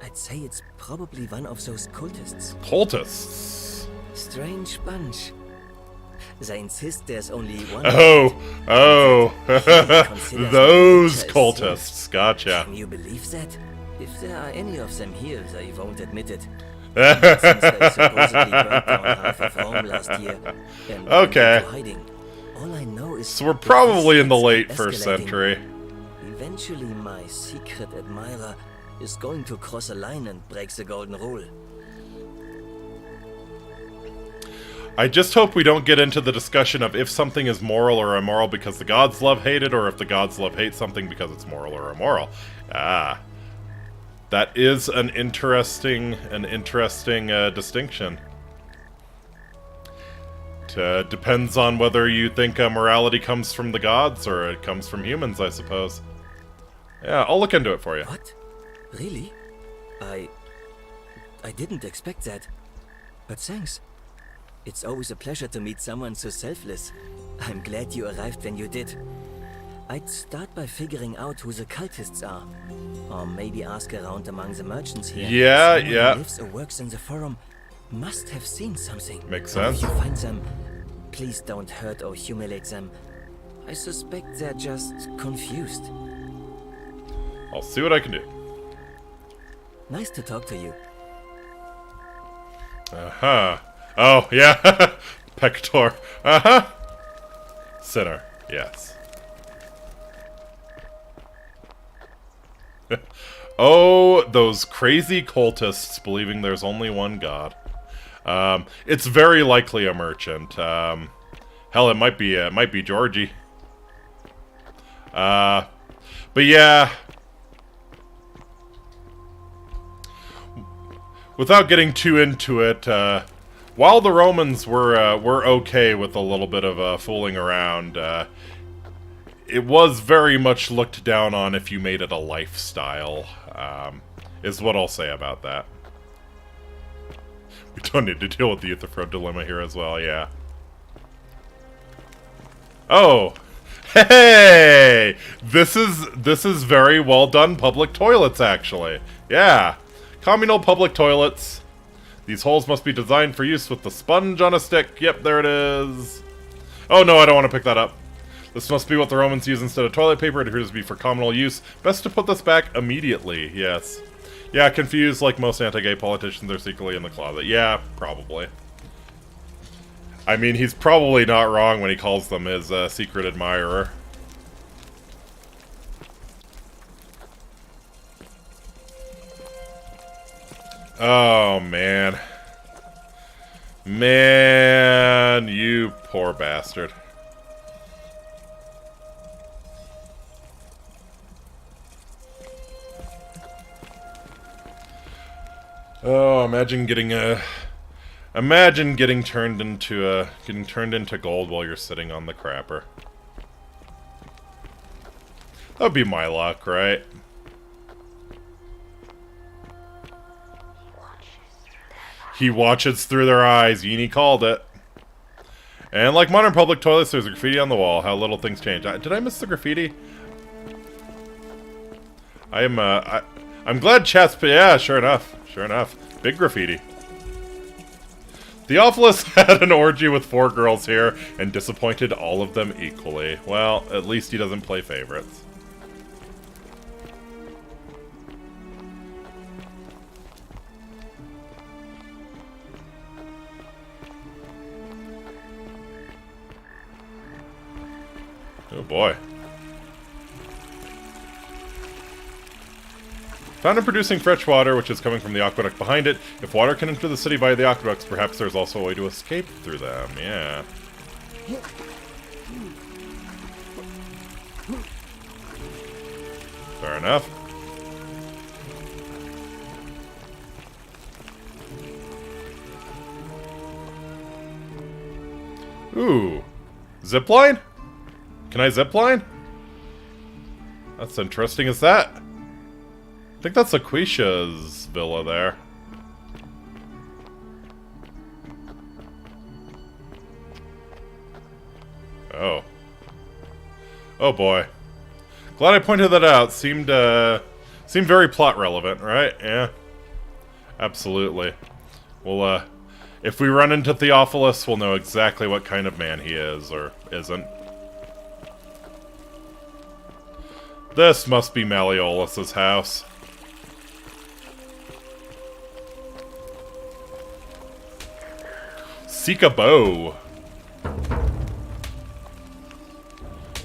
I'd say it's probably one of those cultists. Cultists? Strange bunch. They insist there's only one. Those cultists. Gotcha. Can you believe that? If there are any of them here, they won't admit it. Since they supposedly burnt down half of Rome last year and went into hiding. All I know is So we're probably in the this late keeps 1st escalating. century. Eventually, my secret admirer is going to cross a line and break the golden rule. I just hope we don't get into the discussion of if something is moral or immoral because the gods love hate it, or if the gods love hate something because it's moral or immoral. That is an interesting distinction. It depends on whether you think morality comes from the gods or it comes from humans, I suppose. Yeah, I'll look into it for you. What? Really? I didn't expect that. But thanks. It's always a pleasure to meet someone so selfless. I'm glad you arrived when you did. I'd start by figuring out who the cultists are. Or maybe ask around among the merchants here. Yeah, Someone yeah. who lives or works in the forum must have seen something. Makes And sense. if you find them, please don't hurt or humiliate them. I suspect they're just confused. I'll see what I can do. Nice to talk to you. Uh-huh. Oh, yeah. Pector. Uh-huh. Sinner. Yes. Oh, those crazy cultists believing there's only one god. It's very likely a merchant. Hell, it might be Georgie. But yeah. Without getting too into it, while the Romans were okay with a little bit of fooling around, it was very much looked down on if you made it a lifestyle, is what I'll say about that. We don't need to deal with the Euthyphro dilemma here as well, yeah. Oh! Hey! This is very well done public toilets, actually. Yeah. Communal public toilets. These holes must be designed for use with the sponge on a stick. Yep, there it is. Oh no, I don't want to pick that up. This must be what the Romans used instead of toilet paper. It appears to be for communal use. Best to put this back immediately. Yes. Yeah, confused like most anti-gay politicians are secretly in the closet. Yeah, probably. I mean, he's probably not wrong when he calls them his secret admirer. Oh, man. Man, you poor bastard. Oh, imagine getting turned into gold while you're sitting on the crapper. That'd be my luck, right? He watches through their eyes. Yeenie called it. And like modern public toilets, there's graffiti on the wall. How little things change. Did I miss the graffiti? I'm glad chat's... Yeah, sure enough. Sure enough. Big graffiti. Theophilus had an orgy with 4 girls here and disappointed all of them equally. Well, at least he doesn't play favorites. Oh boy. Found in producing fresh water, which is coming from the aqueduct behind it. If water can enter the city via the aqueducts, perhaps there's also a way to escape through them. Yeah. Fair enough. Ooh. Zipline? Can I zipline? That's interesting as that. I think that's Aquisha's villa there. Oh. Oh boy. Glad I pointed that out. Seemed very plot relevant, right? Yeah. Absolutely. Well, if we run into Theophilus, we'll know exactly what kind of man he is, or isn't. This must be Malleolus's house. Seek a bow.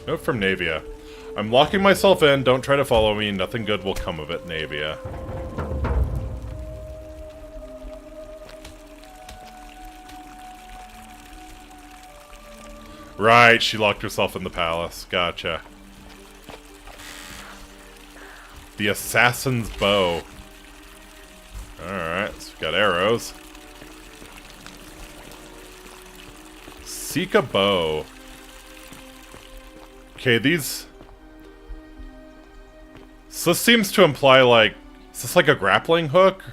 Note from Navia. I'm locking myself in. Don't try to follow me. Nothing good will come of it, Navia. Right, she locked herself in the palace. Gotcha. The assassin's bow. Alright, so we got arrows. Seek a bow. Okay, these... So this seems to imply, like... Is this like a grappling hook?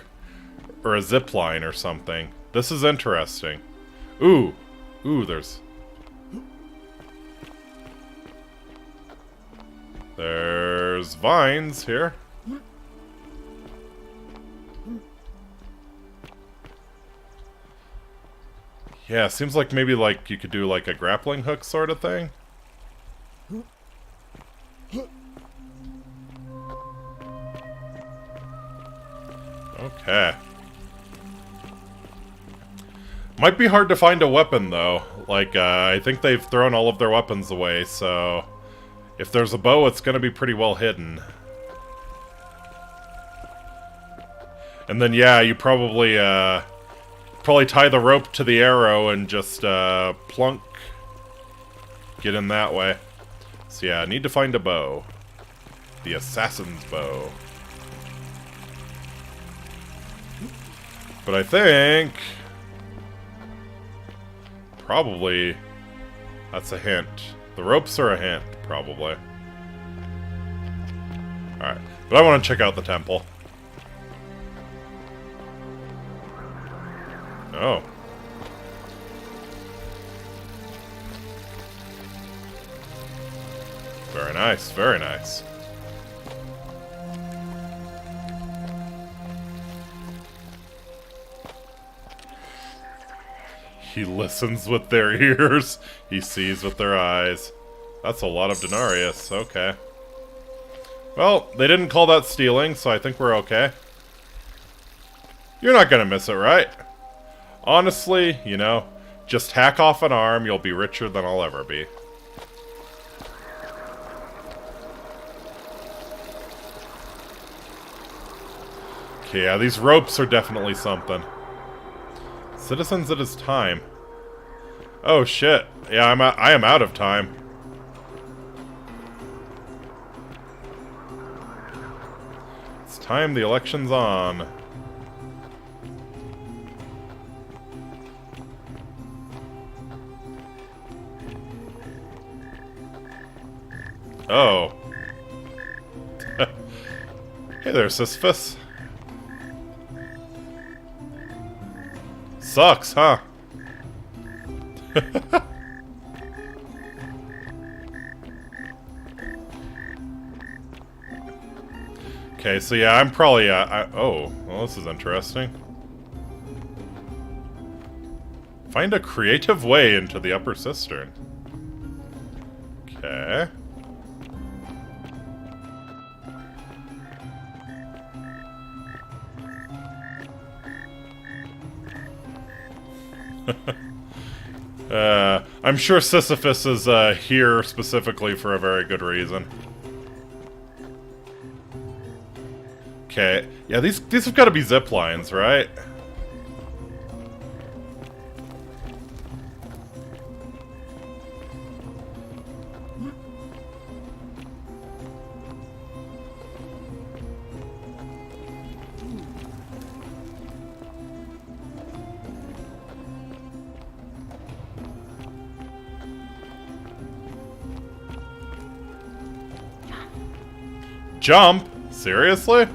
Or a zip line or something? This is interesting. Ooh. Ooh, there's... There's vines here. Yeah, seems like maybe like you could do like a grappling hook sort of thing. Okay. Might be hard to find a weapon though. Like, I think they've thrown all of their weapons away, so... If there's a bow, it's gonna be pretty well hidden. And then, yeah, you probably tie the rope to the arrow and just, plunk. Get in that way. So yeah, I need to find a bow. The assassin's bow. But I think... Probably... That's a hint. The ropes are a hint, probably. Alright. But I want to check out the temple. Oh. nice, very nice. He listens with their ears. He sees with their eyes. That's a lot of denarius. Okay. Well, they didn't call that stealing, so I think we're okay. You're not gonna miss it, right? Honestly, you know, just hack off an arm, you'll be richer than I'll ever be. Okay, yeah, these ropes are definitely something. Citizens, it is time. Oh shit. Yeah, I am out of time. It's time, the election's on. Oh. Hey there, Sisyphus. Sucks, huh? Okay, so yeah, I'm probably, oh, well, this is interesting. Find a creative way into the upper cistern. Okay. I'm sure Sisyphus is here specifically for a very good reason. Okay, yeah, these have got to be zip lines, right? Jump? Seriously?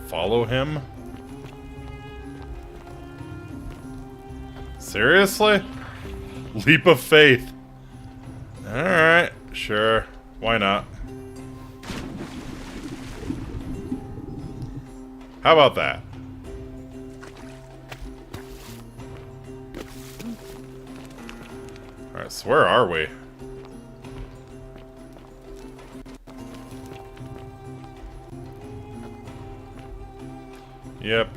Follow him? Seriously? Leap of faith. Alright, sure. Why not? How about that? Alright, so where are we? Yep.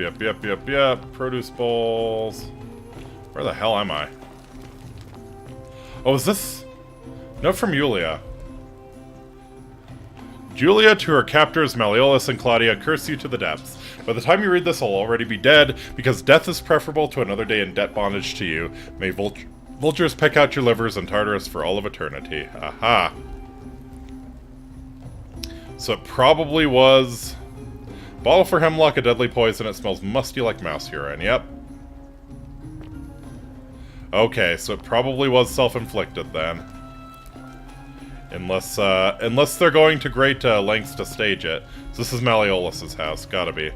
Produce bowls. Where the hell am I? Oh, is this... Note from Julia. Julia to her captors Malleolus and Claudia curse you to the depths. By the time you read this, I'll already be dead, because death is preferable to another day in debt bondage to you. May vultures peck out your livers in Tartarus for all of eternity. Aha. So it probably was... Bottle for hemlock, a deadly poison. It smells musty like mouse urine. Yep. Okay, so it probably was self-inflicted then. Unless they're going to great lengths to stage it. So this is Malleolus's house. Gotta be.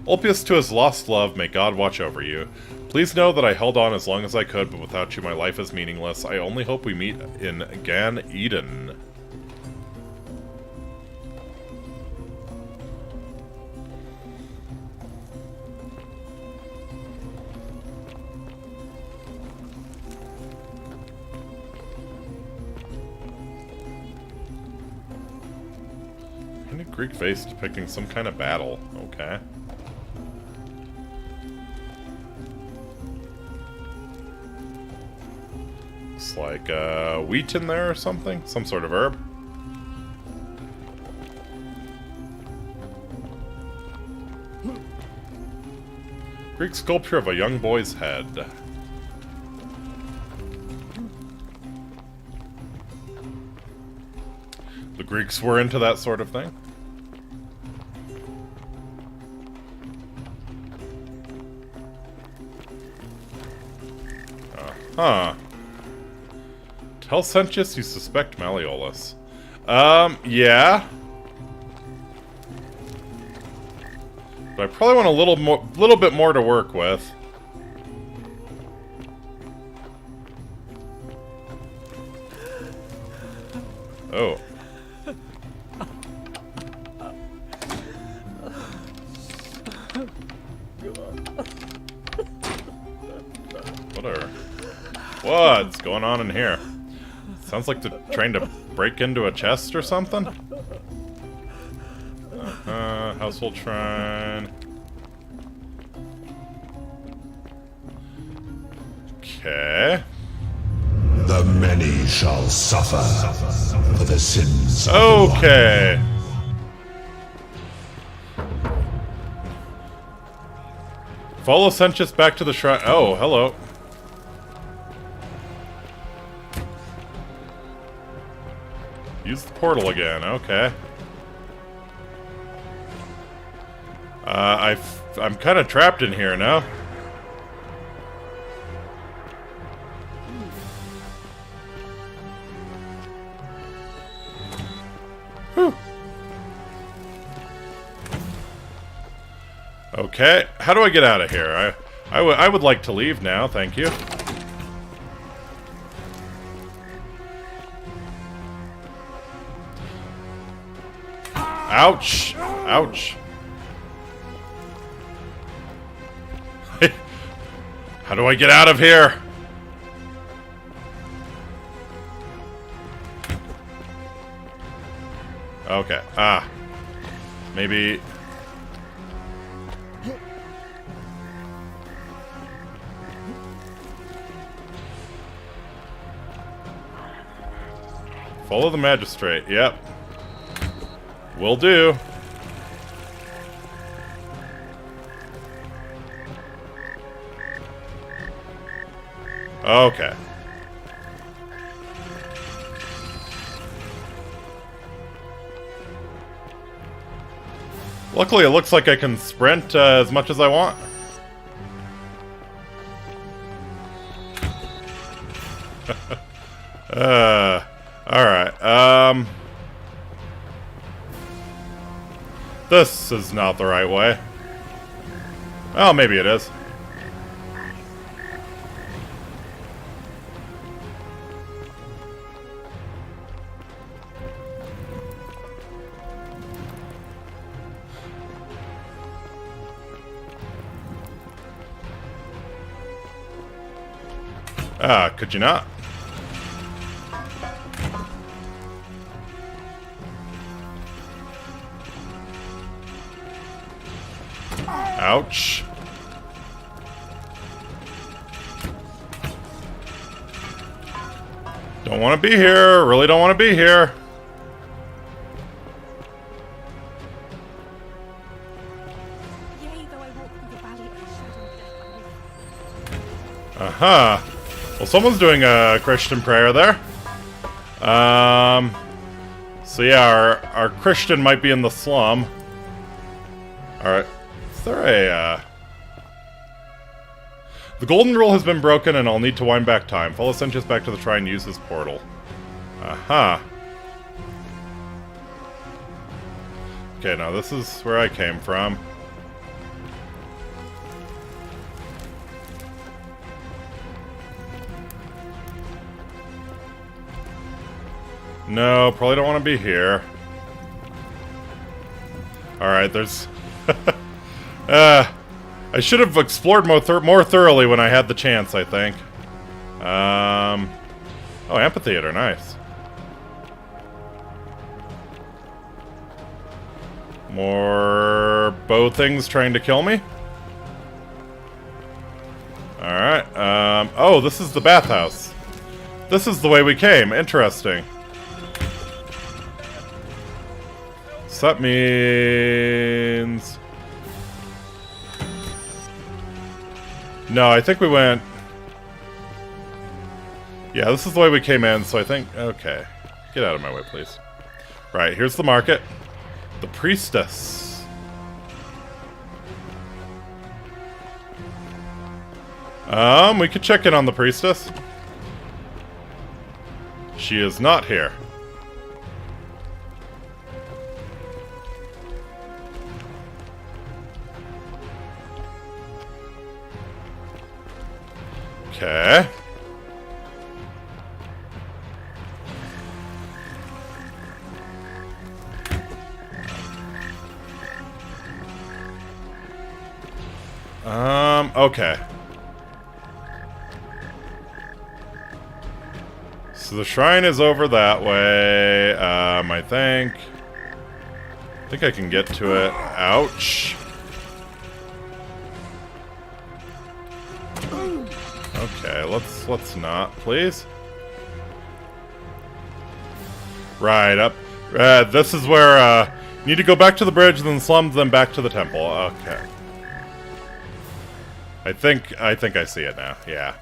Ulpius to his lost love, may God watch over you. Please know that I held on as long as I could, but without you my life is meaningless. I only hope we meet in Gan Eden. Greek face depicting some kind of battle. Okay. Looks like wheat in there or something. Some sort of herb. Greek sculpture of a young boy's head. The Greeks were into that sort of thing. Huh. Tell Sentius you suspect Malleolus. Yeah. But I probably want a little bit more to work with. Oh. What's going on in here? Sounds like they're trying to break into a chest or something. Household shrine. Okay. The many shall suffer for the sins of Okay. Follow Sentius back to the shrine. Oh, hello. Use the portal again. Okay. I'm kind of trapped in here now. Whew. Okay, how do I get out of here? I would like to leave now, thank you. Ouch! Ouch! How do I get out of here? Okay, maybe... Follow the magistrate, yep. Will do. Okay. Luckily, it looks like I can sprint as much as I want. Alright, this is not the right way. Oh, maybe it is. Could you not? Ouch. Don't want to be here. Really don't want to be here. Aha. Well, someone's doing a Christian prayer there. So yeah, our Christian might be in the slum. Alright. Is there a, The golden rule has been broken and I'll need to wind back time. Follow Sentius back to the shrine and use his portal. Aha. Okay, now this is where I came from. No, probably don't want to be here. Alright, there's... I should have explored more thoroughly when I had the chance, I think. Oh, amphitheater, nice. More bow things trying to kill me. Alright, oh, this is the bathhouse. This is the way we came, interesting. So that means... No, I think we went... Yeah, this is the way we came in, so I think... Okay. Get out of my way, please. Right, here's the market. The priestess. We could check in on the priestess. She is not here. Okay. Okay. So the shrine is over that way. I think I can get to it. Ouch. Okay, let's not, please. Right up. This is where you need to go back to the bridge, then slums, then back to the temple. Okay. I think I see it now. Yeah.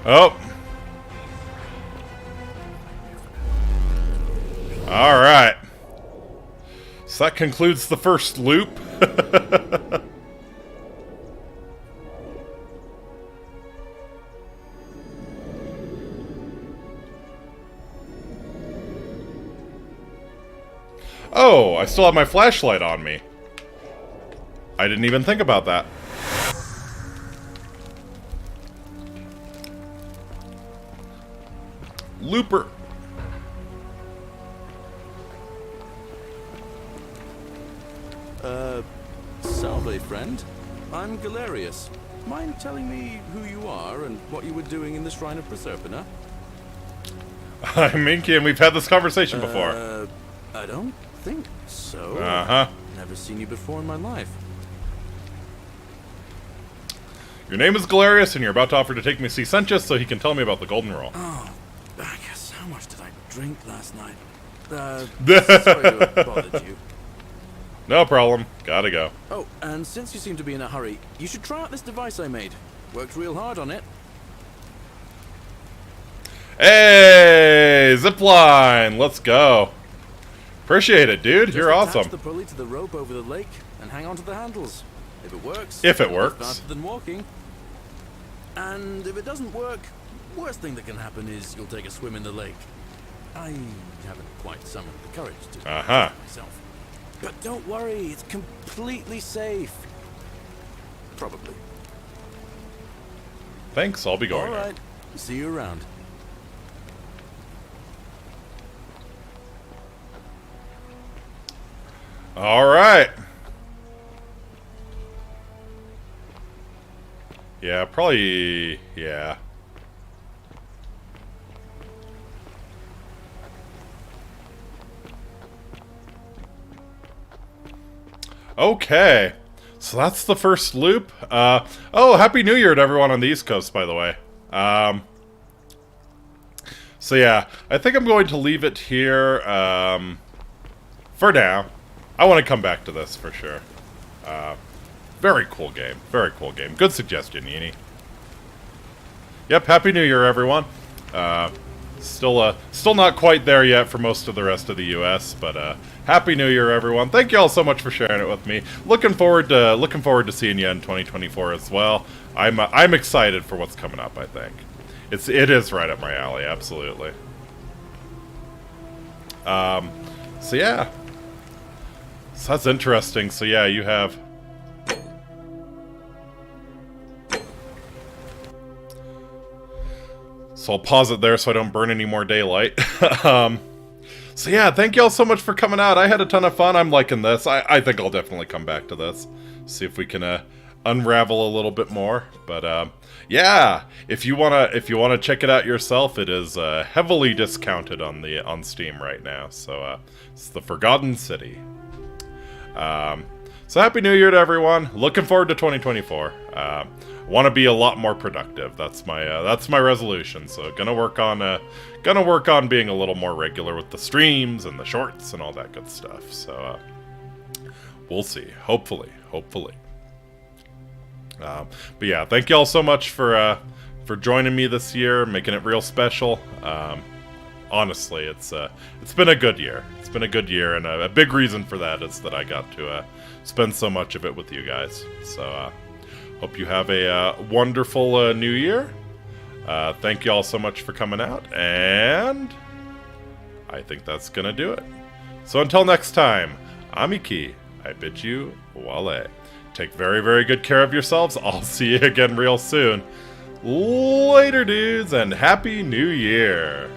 Oh. All right. So that concludes the first loop. Oh, I still have my flashlight on me. I didn't even think about that. Looper. Salve, friend. I'm Llerose. Mind telling me who you are and what you were doing in the Shrine of Proserpina? I'm Minky, and we've had this conversation before. I don't think so. Uh-huh. Never seen you before in my life. Your name is Llerose, and you're about to offer to take me to see Senchus so he can tell me about the Golden Rule. Oh, Bacchus, how much did I drink last night? Sorry to have bothered you. No problem. Gotta go. Oh, and since you seem to be in a hurry, you should try out this device I made. Worked real hard on it. Hey! Zipline! Let's go. Appreciate it, dude. You're awesome. Attach the pulley to the rope over the lake and hang on to the handles. If it works, If it works. faster than walking. And if it doesn't work, worst thing that can happen is you'll take a swim in the lake. I haven't quite summoned the courage to do it myself. But don't worry, it's completely safe. Probably. Thanks, I'll be going. All right. See you around. All right. Yeah, probably. Yeah. Okay. So that's the first loop. Oh, Happy New Year to everyone on the East Coast, by the way. So yeah, I think I'm going to leave it here for now. I want to come back to this for sure. Very cool game. Very cool game. Good suggestion, Yini. Yep, Happy New Year, everyone. Still not quite there yet for most of the rest of the U.S., but Happy New Year, everyone. Thank you all so much for sharing it with me. Looking forward to seeing you in 2024 as well. I'm excited for what's coming up. I think it is right up my alley. Absolutely. So yeah. So that's interesting. So yeah, you have. So I'll pause it there so I don't burn any more daylight. So yeah, thank you all so much for coming out. I had a ton of fun. I'm liking this. I think I'll definitely come back to this. See if we can unravel a little bit more. But yeah, if you wanna check it out yourself, it is heavily discounted on Steam right now. So it's The Forgotten City. So Happy New Year to everyone. Looking forward to 2024. Want to be a lot more productive. That's my resolution. So gonna work on being a little more regular with the streams and the shorts and all that good stuff. So we'll see. Hopefully. But yeah, thank you all so much for joining me this year, making it real special. Honestly, it's been a good year. It's been a good year, and a big reason for that is that I got to spend so much of it with you guys. So hope you have a wonderful new year. Thank you all so much for coming out, and I think that's gonna do it. So until next time, Amiki, I bid you wale. take very, very good care of yourselves. I'll see you again real soon. Later, dudes, and Happy New Year!